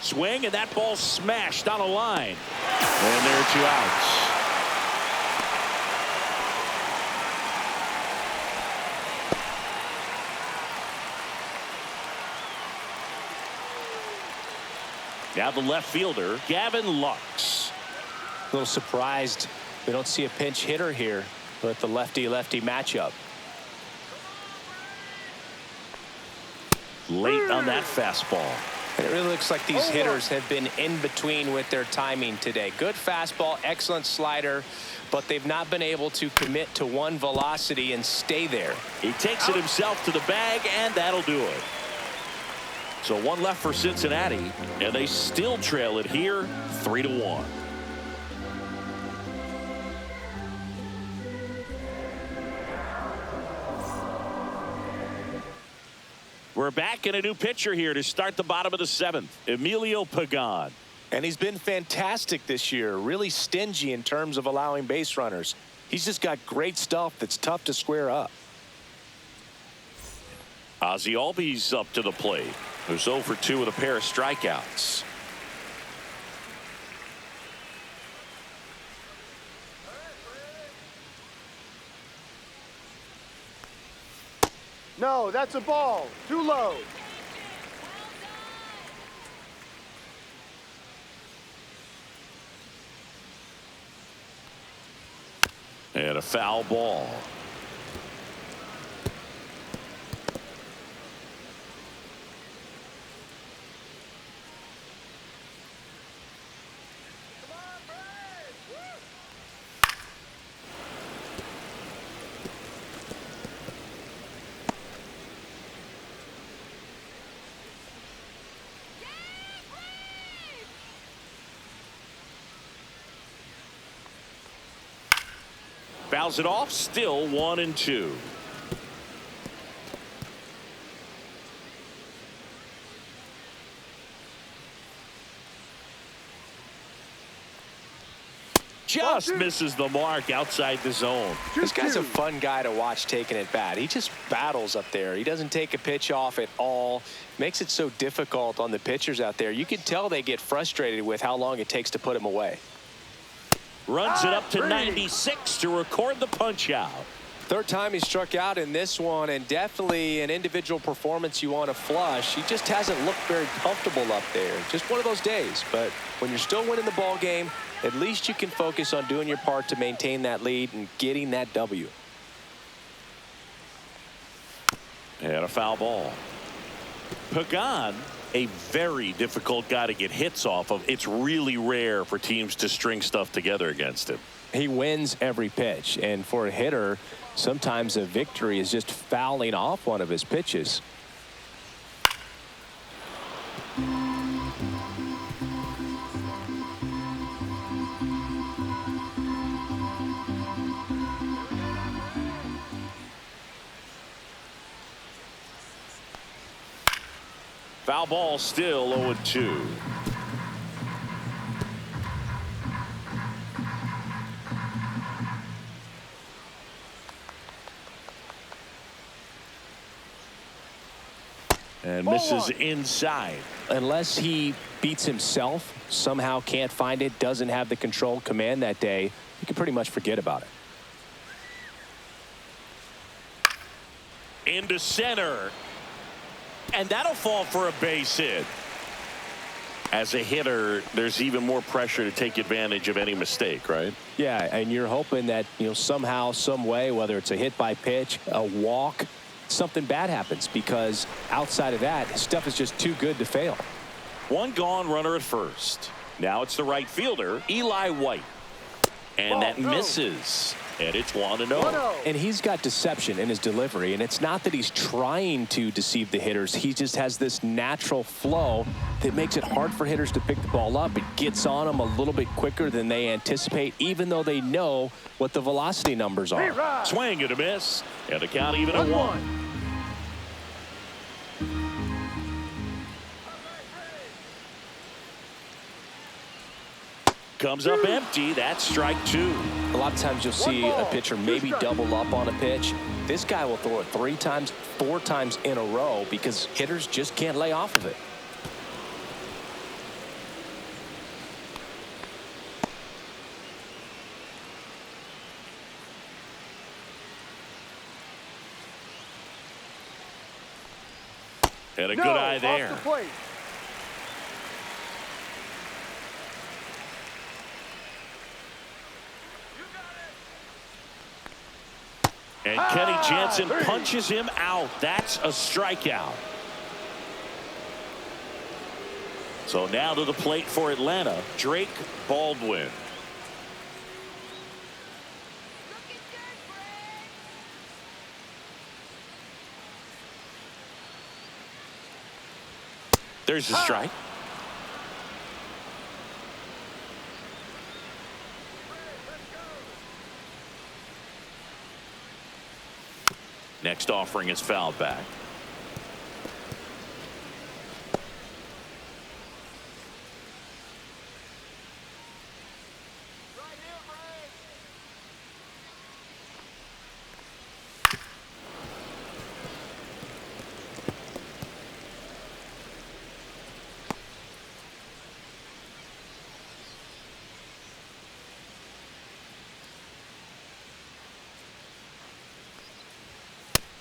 Speaker 1: Swing, and that ball smashed on a line. And there are 2 outs. Now the left fielder, Gavin Lux.
Speaker 2: A little surprised we don't see a pinch hitter here with the lefty-lefty matchup.
Speaker 1: Late on that fastball.
Speaker 2: And it really looks like these hitters have been in between with their timing today. Good fastball, excellent slider, but they've not been able to commit to one velocity and stay there.
Speaker 1: He takes it himself to the bag, and that'll do it. So one left for Cincinnati, and they still trail it here 3-1. We're back in a new pitcher here to start the bottom of the 7th. Emilio Pagan.
Speaker 2: And he's been fantastic this year, really stingy in terms of allowing base runners. He's just got great stuff that's tough to square up.
Speaker 1: Ozzie Albies up to the plate, who's 0 for 2 with a pair of strikeouts.
Speaker 3: No, that's a ball. Too low.
Speaker 1: And a foul ball. Fouls it off, still 1-2. Just misses the mark outside the zone.
Speaker 2: This guy's a fun guy to watch taking at bat. He just battles up there. He doesn't take a pitch off at all. Makes it so difficult on the pitchers out there. You can tell they get frustrated with how long it takes to put him away.
Speaker 1: Runs it up to 96 to record the punch out.
Speaker 2: Third time he struck out in this one, and definitely an individual performance you want to flush. He just hasn't looked very comfortable up there. Just one of those days. But when you're still winning the ball game, at least you can focus on doing your part to maintain that lead and getting that W.
Speaker 1: And a foul ball. Pagan, a very difficult guy to get hits off of. It's really rare for teams to string stuff together against him.
Speaker 2: He wins every pitch, and for a hitter, sometimes a victory is just fouling off one of his pitches.
Speaker 1: Foul ball, still 0-2. And misses inside.
Speaker 2: Unless he beats himself, somehow can't find it, doesn't have the controlled command that day, you can pretty much forget about it.
Speaker 1: Into center. And that'll fall for a base hit. As a hitter, there's even more pressure to take advantage of any mistake, right?
Speaker 2: Yeah, and you're hoping that, somehow, some way, whether it's a hit by pitch, a walk, something bad happens, because outside of that, stuff is just too good to fail.
Speaker 1: One gone, runner at first. Now it's the right fielder, Eli White. And that misses. And it's 1-0.
Speaker 2: And he's got deception in his delivery, and it's not that he's trying to deceive the hitters. He just has this natural flow that makes it hard for hitters to pick the ball up. It gets on them a little bit quicker than they anticipate, even though they know what the velocity numbers are.
Speaker 1: Swing and a miss, and the count even at 1. Comes up empty. That's strike 2.
Speaker 2: A lot of times you'll see a pitcher maybe double up on a pitch. This guy will throw it 3 times, 4 times in a row because hitters just can't lay off of it.
Speaker 1: And a good eye there. And Kenny Jansen punches him out. That's a strikeout. So now to the plate for Atlanta, Drake Baldwin. There's a strike. Next offering is fouled back.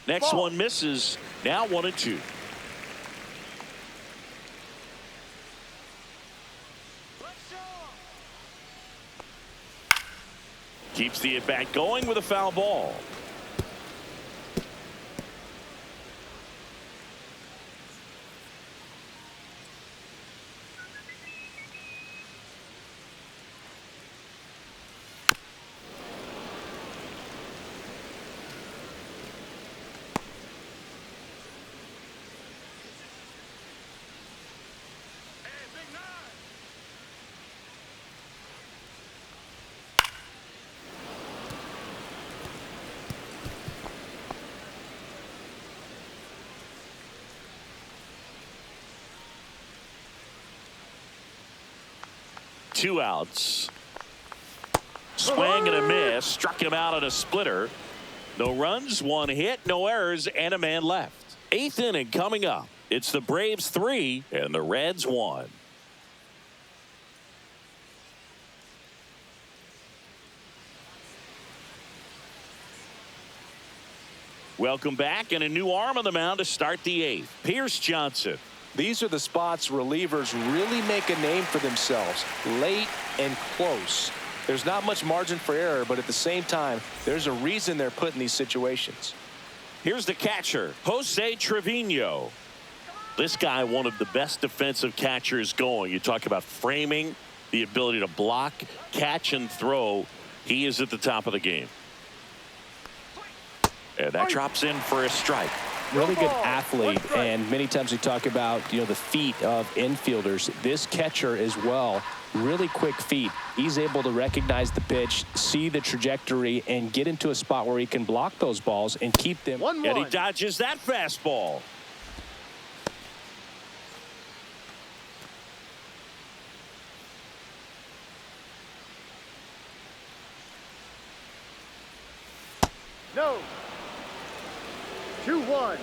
Speaker 1: Next one misses. Now 1-2. Keeps the at-bat going with a foul ball. Two outs. Swing and a miss. Struck him out on a splitter. No runs, one hit, no errors, and a man left. Eighth inning coming up. It's the Braves 3 and the Reds 1. Welcome back, and a new arm on the mound to start the eighth. Pierce Johnson.
Speaker 2: These are the spots relievers really make a name for themselves, late and close. There's not much margin for error, but at the same time, there's a reason they're put in these situations.
Speaker 1: Here's the catcher, Jose Trevino. This guy, one of the best defensive catchers going. You talk about framing, the ability to block, catch, and throw. He is at the top of the game. And that drops in for a strike.
Speaker 2: Really good athlete, and many times we talk about, the feet of infielders. This catcher as well, really quick feet. He's able to recognize the pitch, see the trajectory, and get into a spot where he can block those balls and keep them.
Speaker 1: And he dodges that fastball.
Speaker 3: No. 2-1.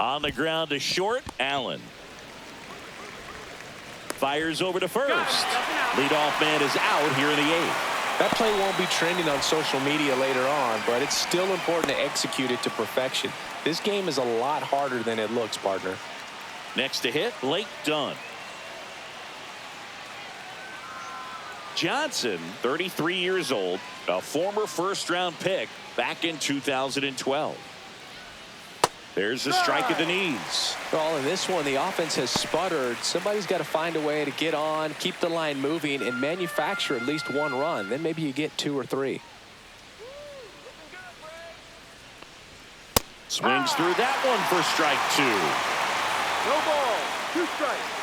Speaker 1: On the ground to short, Allen. Fires over to first. Leadoff man is out here in the eighth.
Speaker 2: That play won't be trending on social media later on, but it's still important to execute it to perfection. This game is a lot harder than it looks, partner.
Speaker 1: Next to hit, Blake Dunn. Johnson, 33 years old, a former first-round pick back in 2012. There's a strike at the knees.
Speaker 2: Well, in this one, the offense has sputtered. Somebody's got to find a way to get on, keep the line moving, and manufacture at least one run. Then maybe you get 2 or 3.
Speaker 1: Swings through that one for strike 2.
Speaker 3: No ball. 2 strikes.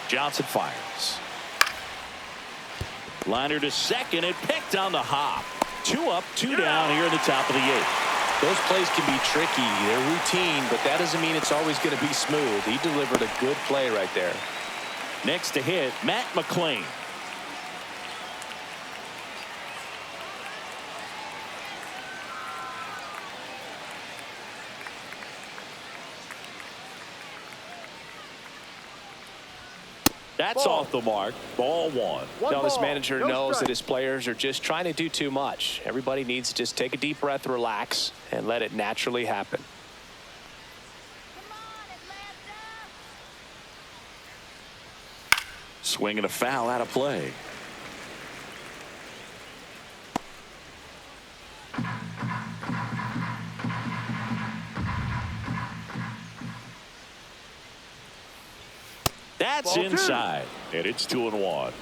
Speaker 1: Johnson fires. Liner to second and picked on the hop. 2 up, 2 down here in the top of the 8th.
Speaker 2: Those plays can be tricky. They're routine, but that doesn't mean it's always going to be smooth. He delivered a good play right there.
Speaker 1: Next to hit, Matt McClain. That's off the mark. Ball 1.
Speaker 2: Now this manager knows that his players are just trying to do too much. Everybody needs to just take a deep breath, relax, and let it naturally happen.
Speaker 1: Swing and a foul out of play. That's inside, and it's 2-1.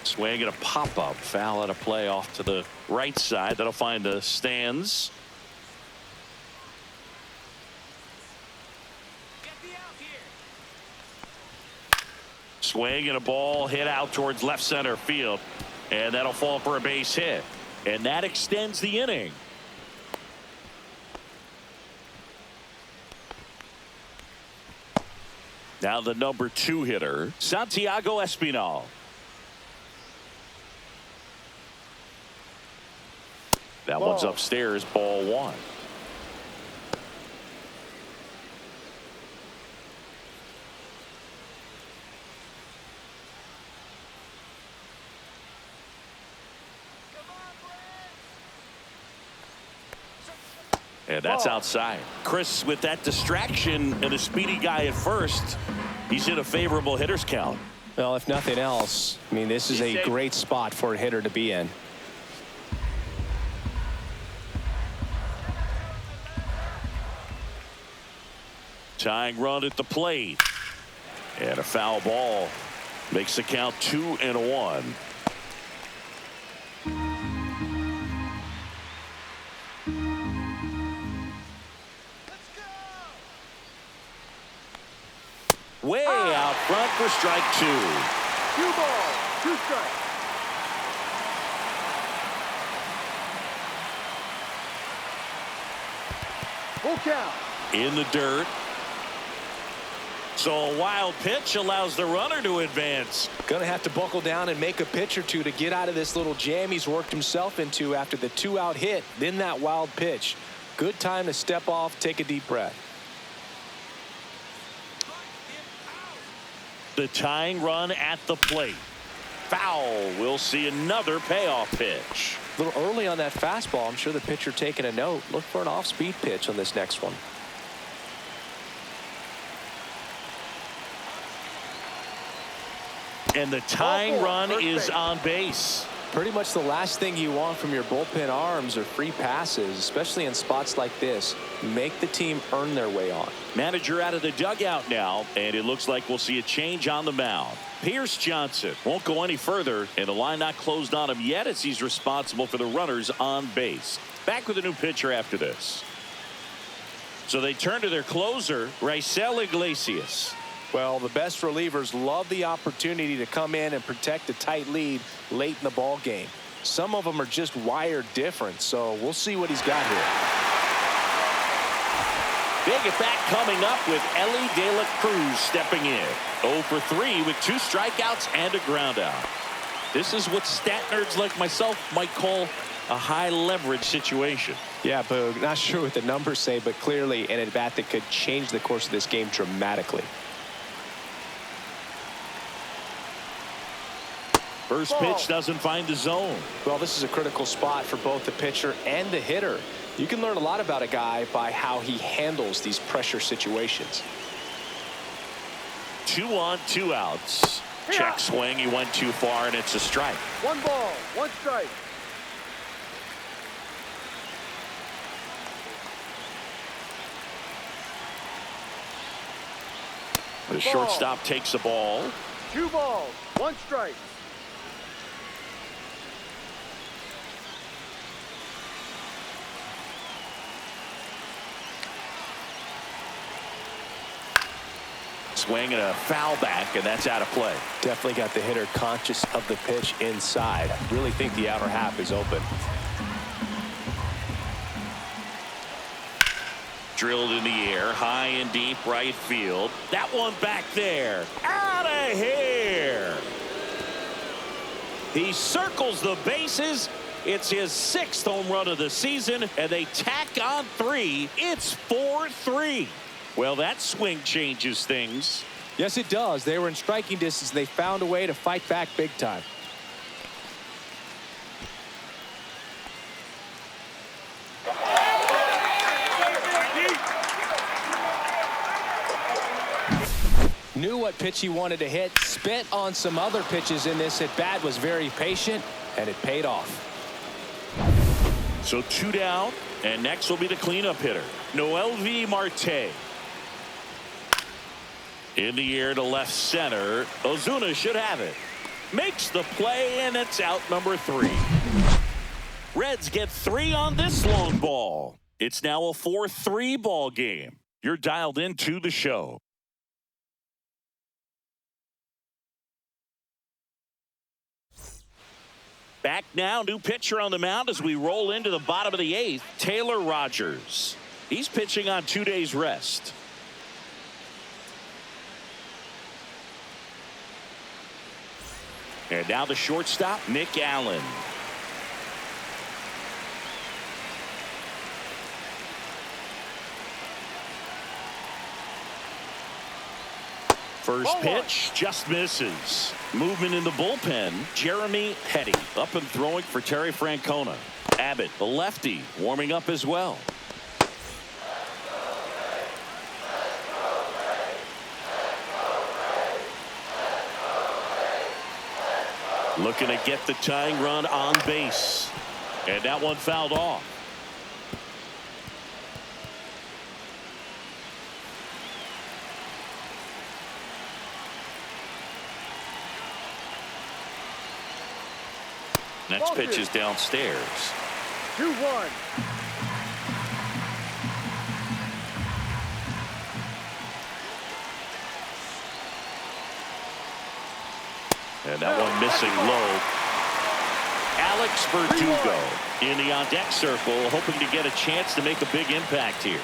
Speaker 1: Swing and a pop-up foul out of play off to the right side. That'll find the stands. Swing and a ball hit out towards left center field. And that'll fall for a base hit. And that extends the inning. Now the number 2 hitter, Santiago Espinal. That one's upstairs, ball 1. And that's outside. Chris, with that distraction and a speedy guy at first, he's in a favorable hitter's count.
Speaker 2: Well, if nothing else, I mean, this is a great spot for a hitter to be in.
Speaker 1: Tying run at the plate. And a foul ball makes the count 2-1. Way out front for strike 2.
Speaker 3: 2 balls, 2 strikes. Full count.
Speaker 1: In the dirt. So a wild pitch allows the runner to advance.
Speaker 2: Gonna have to buckle down and make a pitch or two to get out of this little jam he's worked himself into after the 2-out hit, then that wild pitch. Good time to step off, take a deep breath.
Speaker 1: The tying run at the plate. Foul. We'll see another payoff pitch.
Speaker 2: A little early on that fastball. I'm sure the pitcher taking a note. Look for an off-speed pitch on this next one.
Speaker 1: And the tying run is on base.
Speaker 2: Pretty much the last thing you want from your bullpen arms are free passes, especially in spots like this. Make the team earn their way on.
Speaker 1: Manager out of the dugout now, and it looks like we'll see a change on the mound. Pierce Johnson won't go any further, and the line not closed on him yet as he's responsible for the runners on base. Back with a new pitcher after this. So they turn to their closer, Raisel Iglesias.
Speaker 2: Well, the best relievers love the opportunity to come in and protect a tight lead late in the ball game. Some of them are just wired different, so we'll see what he's got here.
Speaker 1: Big at bat coming up with Ellie De La Cruz stepping in. 0 for 3 with 2 strikeouts and a ground out. This is what stat nerds like myself might call a high leverage situation.
Speaker 2: Yeah, Boog, not sure what the numbers say, but clearly an at bat that could change the course of this game dramatically.
Speaker 1: First pitch doesn't find the zone.
Speaker 2: Well, this is a critical spot for both the pitcher and the hitter. You can learn a lot about a guy by how he handles these pressure situations.
Speaker 1: 2 on, 2 outs. Check swing. He went too far, and it's a strike.
Speaker 3: 1 ball, 1 strike.
Speaker 1: The shortstop takes the ball.
Speaker 3: 2 balls, 1 strike.
Speaker 1: Swing and a foul back, and that's out of play.
Speaker 2: Definitely got the hitter conscious of the pitch inside. Really think the outer half is open.
Speaker 1: Drilled in the air, high and deep right field. That one back there. Out of here. He circles the bases. It's his 6th home run of the season, and they tack on 3. It's 4-3. Well, that swing changes things.
Speaker 2: Yes, it does. They were in striking distance. They found a way to fight back big time. Knew what pitch he wanted to hit. Spent on some other pitches in this at bat. Was very patient, and it paid off.
Speaker 1: So 2 down, and next will be the cleanup hitter, Noelvi Marte. In the air to left center. Ozuna should have it. Makes the play, and it's out number 3. Reds get 3 on this long ball. It's now a 4-3 ball game. You're dialed into the show. Back now, new pitcher on the mound as we roll into the bottom of the 8th, Taylor Rogers. He's pitching on 2 days rest. And now the shortstop, Nick Allen. First pitch just misses. Movement in the bullpen. Jeremy Petty up and throwing for Terry Francona. Abbott, the lefty, warming up as well. Looking to get the tying run on base. And that one fouled off. Next pitch is downstairs.
Speaker 3: 2-1.
Speaker 1: And that one missing low. Alex Verdugo in the on-deck circle, hoping to get a chance to make a big impact here.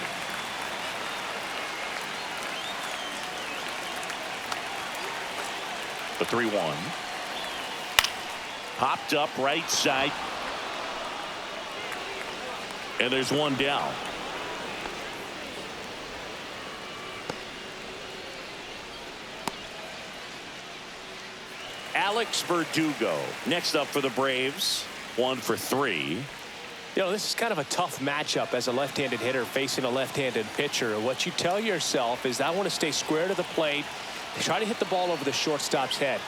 Speaker 1: The 3-1. Popped up right side. And there's one down. Alex Verdugo next up for the Braves. 1 for 3.
Speaker 2: You know, this is kind of a tough matchup as a left-handed hitter facing a left-handed pitcher. What you tell yourself is I want to stay square to the plate, try to hit the ball over the shortstop's head.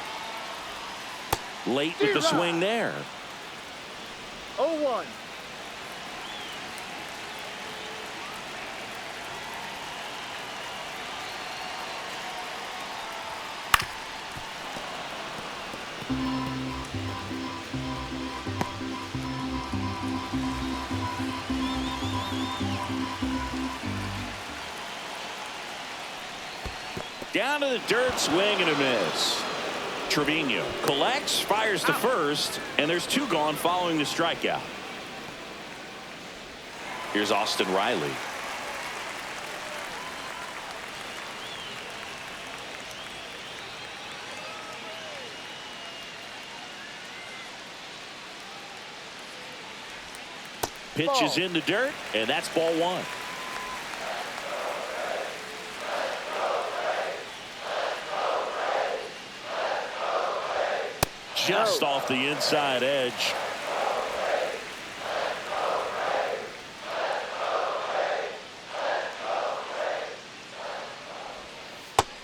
Speaker 1: Late with the swing there.
Speaker 3: 0-1.
Speaker 1: Down to the dirt, swing and a miss. Trevino collects, fires to first, and there's 2 gone following the strikeout. Here's Austin Riley. Pitch is in the dirt, and that's ball 1. Just off the inside edge.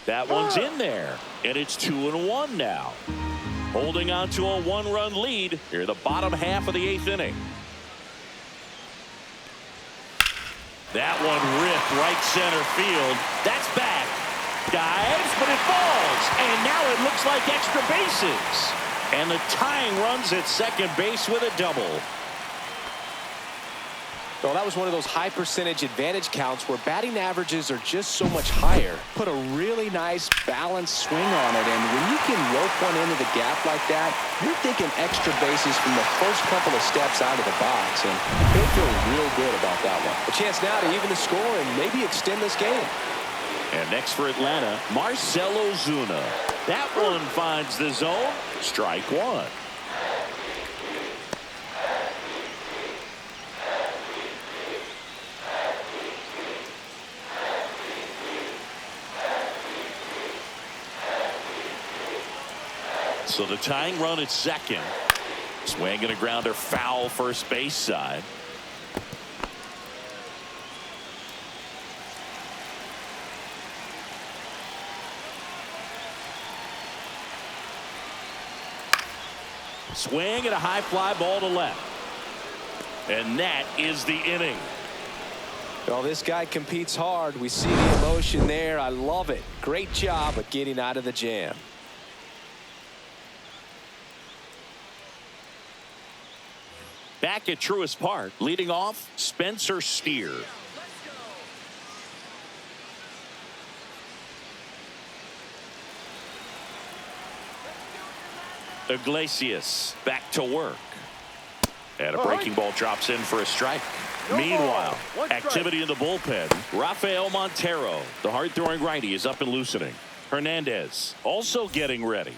Speaker 1: That one's in there, and it's 2-1 now. Holding on to a 1-run lead here in the bottom half of the 8th inning. That one ripped right center field. That's back. Dives, but it falls. And now it looks like extra bases. And the tying runs at second base with a double.
Speaker 2: Well, that was one of those high percentage advantage counts where batting averages are just so much higher. Put a really nice balanced swing on it, and when you can rope one into the gap like that, you're thinking extra bases from the first couple of steps out of the box, and he'll feel real good about that one. A chance now to even the score and maybe extend this game.
Speaker 1: And next for Atlanta, Marcell Ozuna. That one finds the zone. Strike one. So the tying run at second. Swing and a grounder foul first base side. Swing and a high fly ball to left. And that is the inning.
Speaker 2: Well, this guy competes hard. We see the emotion there. I love it. Great job of getting out of the jam.
Speaker 1: Back at Truist Park, leading off, Spencer Steer. Iglesias back to work. And a breaking ball drops in for a strike. Meanwhile, activity in the bullpen. Rafael Montero, the hard-throwing righty, is up and loosening. Hernandez also getting ready.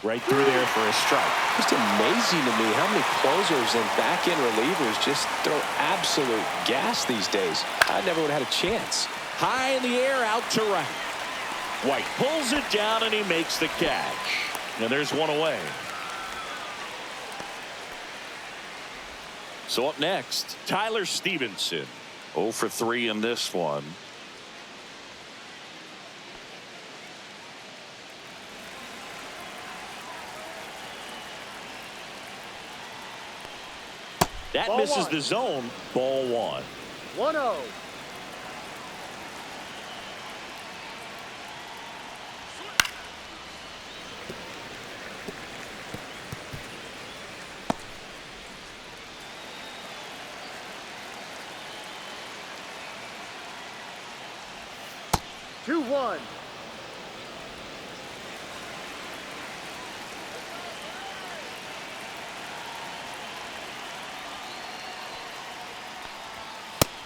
Speaker 1: Right through there for a strike.
Speaker 2: Just amazing to me how many closers and back-end relievers just throw absolute gas these days. I never would have had a chance.
Speaker 1: High in the air, out to right. White pulls it down and he makes the catch. And there's one away. So up next, Tyler Stevenson.
Speaker 4: 0 for 3 in this one.
Speaker 1: That
Speaker 3: Ball
Speaker 1: misses
Speaker 3: one.
Speaker 1: the zone. Ball one.
Speaker 3: 1-0. Two, 1.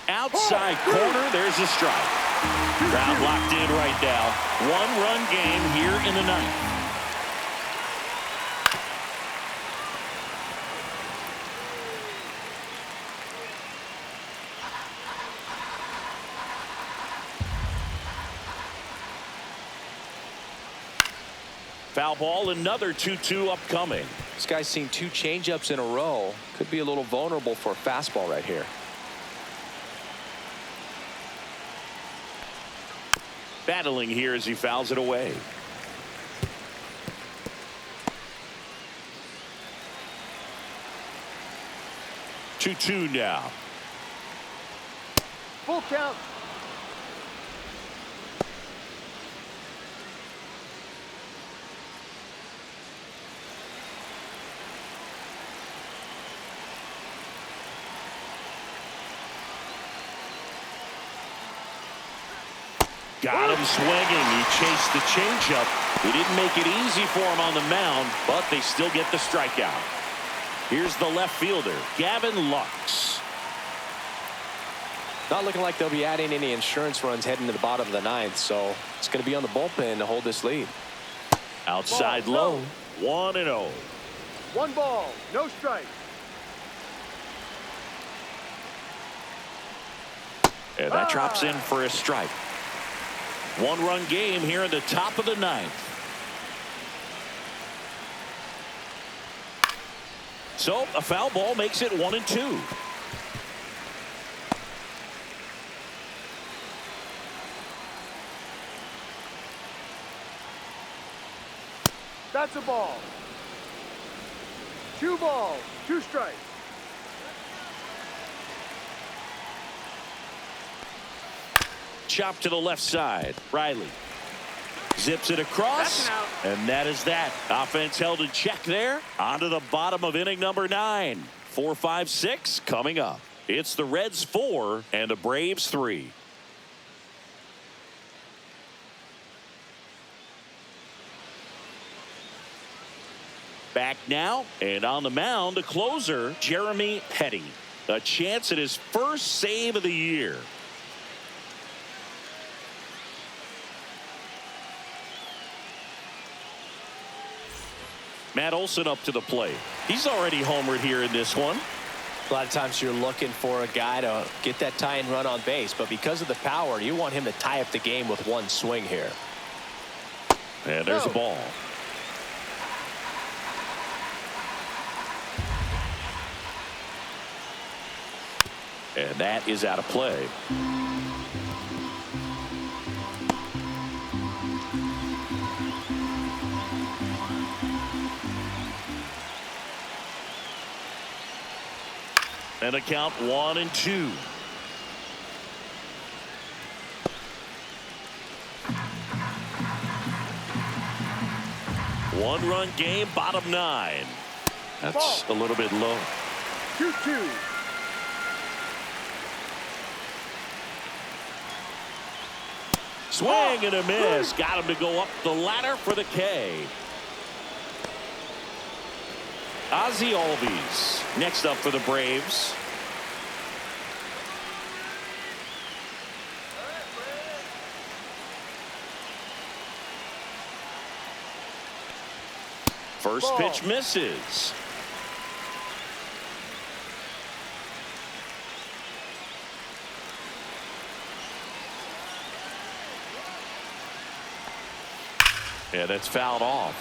Speaker 1: Outside corner, there's a strike. Crowd locked in right now. One-run game here in the ninth. Foul ball, another 2-2 upcoming.
Speaker 2: This guy's seen 2 changeups in a row. Could be a little vulnerable for a fastball right here.
Speaker 1: Battling here as he fouls it away. Two now.
Speaker 3: Full count.
Speaker 1: Got him swinging. He chased the changeup. He didn't make it easy for him on the mound, but they still get the strikeout. Here's the left fielder, Gavin Lux.
Speaker 2: Not looking like they'll be adding any insurance runs heading to the bottom of the ninth, so it's going to be on the bullpen to hold this lead.
Speaker 1: Outside
Speaker 3: Ball,
Speaker 1: low, 1-0.
Speaker 3: 1 ball, no strike.
Speaker 1: And that drops in for a strike. One-run game here in the top of the ninth. So a foul ball makes it 1-2.
Speaker 3: That's a ball. 2 balls, 2 strikes.
Speaker 1: Chop to the left side. Riley. Zips it across, and that is that. Offense held in check there. On to the bottom of inning number 9. 4, 5, 6 coming up. It's the Reds 4 and the Braves 3. Back now, and on the mound, the closer, Jeremy Petty. A chance at his first save of the year. Matt Olson up to the plate. He's already homered here in this one.
Speaker 2: A lot of times you're looking for a guy to get that tying run on base, but because of the power, you want him to tie up the game with one swing here.
Speaker 1: And there's a ball. And that is out of play. And a count 1-2. One-run game, bottom 9. That's a little bit low.
Speaker 3: 2-2.
Speaker 1: Swing and a miss. Got him to go up the ladder for the K. Ozzie Albies next up for the Braves. First pitch misses. Yeah, that's fouled off.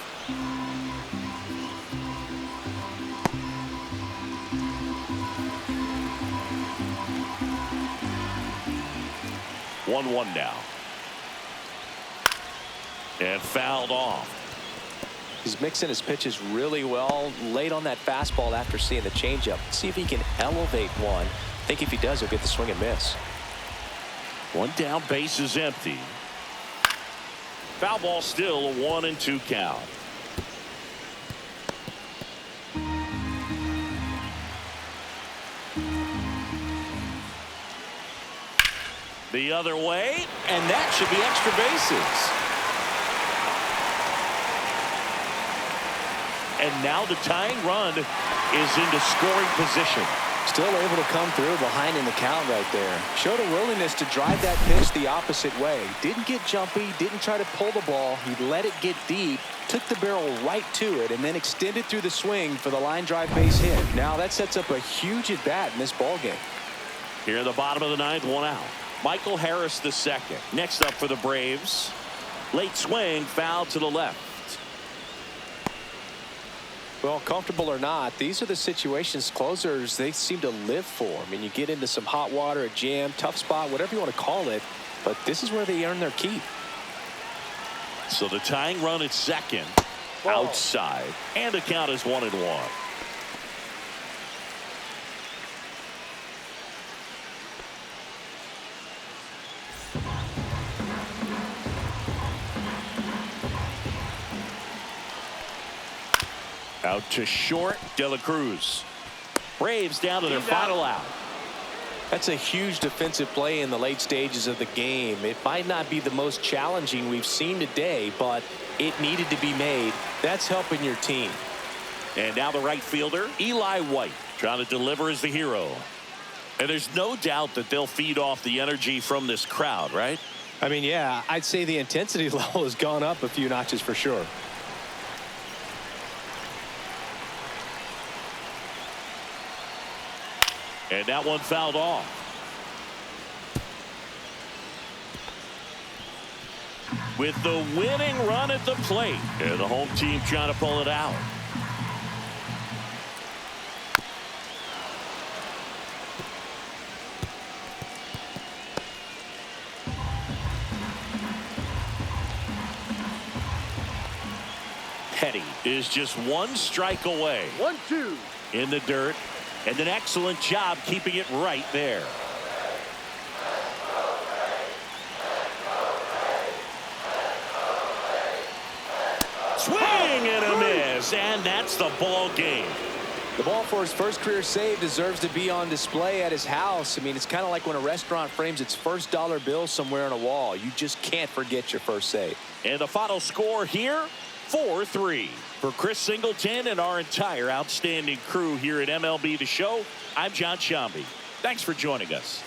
Speaker 1: One now. And fouled off.
Speaker 2: He's mixing his pitches really well late on that fastball after seeing the changeup. See if he can elevate one. I think if he does, he'll get the swing and miss.
Speaker 1: One down, base is empty. Foul ball, still a 1-2 count. The other way, and that should be extra bases. And now the tying run is into scoring position.
Speaker 2: Still able to come through behind in the count right there. Showed a willingness to drive that pitch the opposite way. Didn't get jumpy, didn't try to pull the ball. He let it get deep, took the barrel right to it, and then extended through the swing for the line drive base hit. Now that sets up a huge at bat in this ball game.
Speaker 1: Here in the bottom of the 9th, 1 out. Michael Harris the second. Next up for the Braves. Late swing, foul to the left.
Speaker 2: Well, comfortable or not, these are the situations closers they seem to live for. I mean, you get into some hot water, a jam, tough spot, whatever you want to call it, but this is where they earn their keep.
Speaker 1: So the tying run at second, outside, and the count is 1-1. Out to short, De La Cruz. Braves down to their final out.
Speaker 2: That's a huge defensive play in the late stages of the game. It might not be the most challenging we've seen today, but it needed to be made. That's helping your team.
Speaker 1: And now the right fielder, Eli White, trying to deliver as the hero. And there's no doubt that they'll feed off the energy from this crowd, right?
Speaker 2: I mean, yeah, I'd say the intensity level has gone up a few notches for sure.
Speaker 1: And that one fouled off. With the winning run at the plate. And the home team trying to pull it out. Petty is just one strike away.
Speaker 3: 1-2.
Speaker 1: In the dirt. And an excellent job keeping it right there. base, and that's the ball game.
Speaker 2: The ball for his first career save deserves to be on display at his house. I mean, it's kind of like when a restaurant frames its first dollar bill somewhere on a wall. You just can't forget your first save.
Speaker 1: And the final score here, 4-3. For Chris Singleton and our entire outstanding crew here at MLB The Show, I'm John Shambi. Thanks for joining us.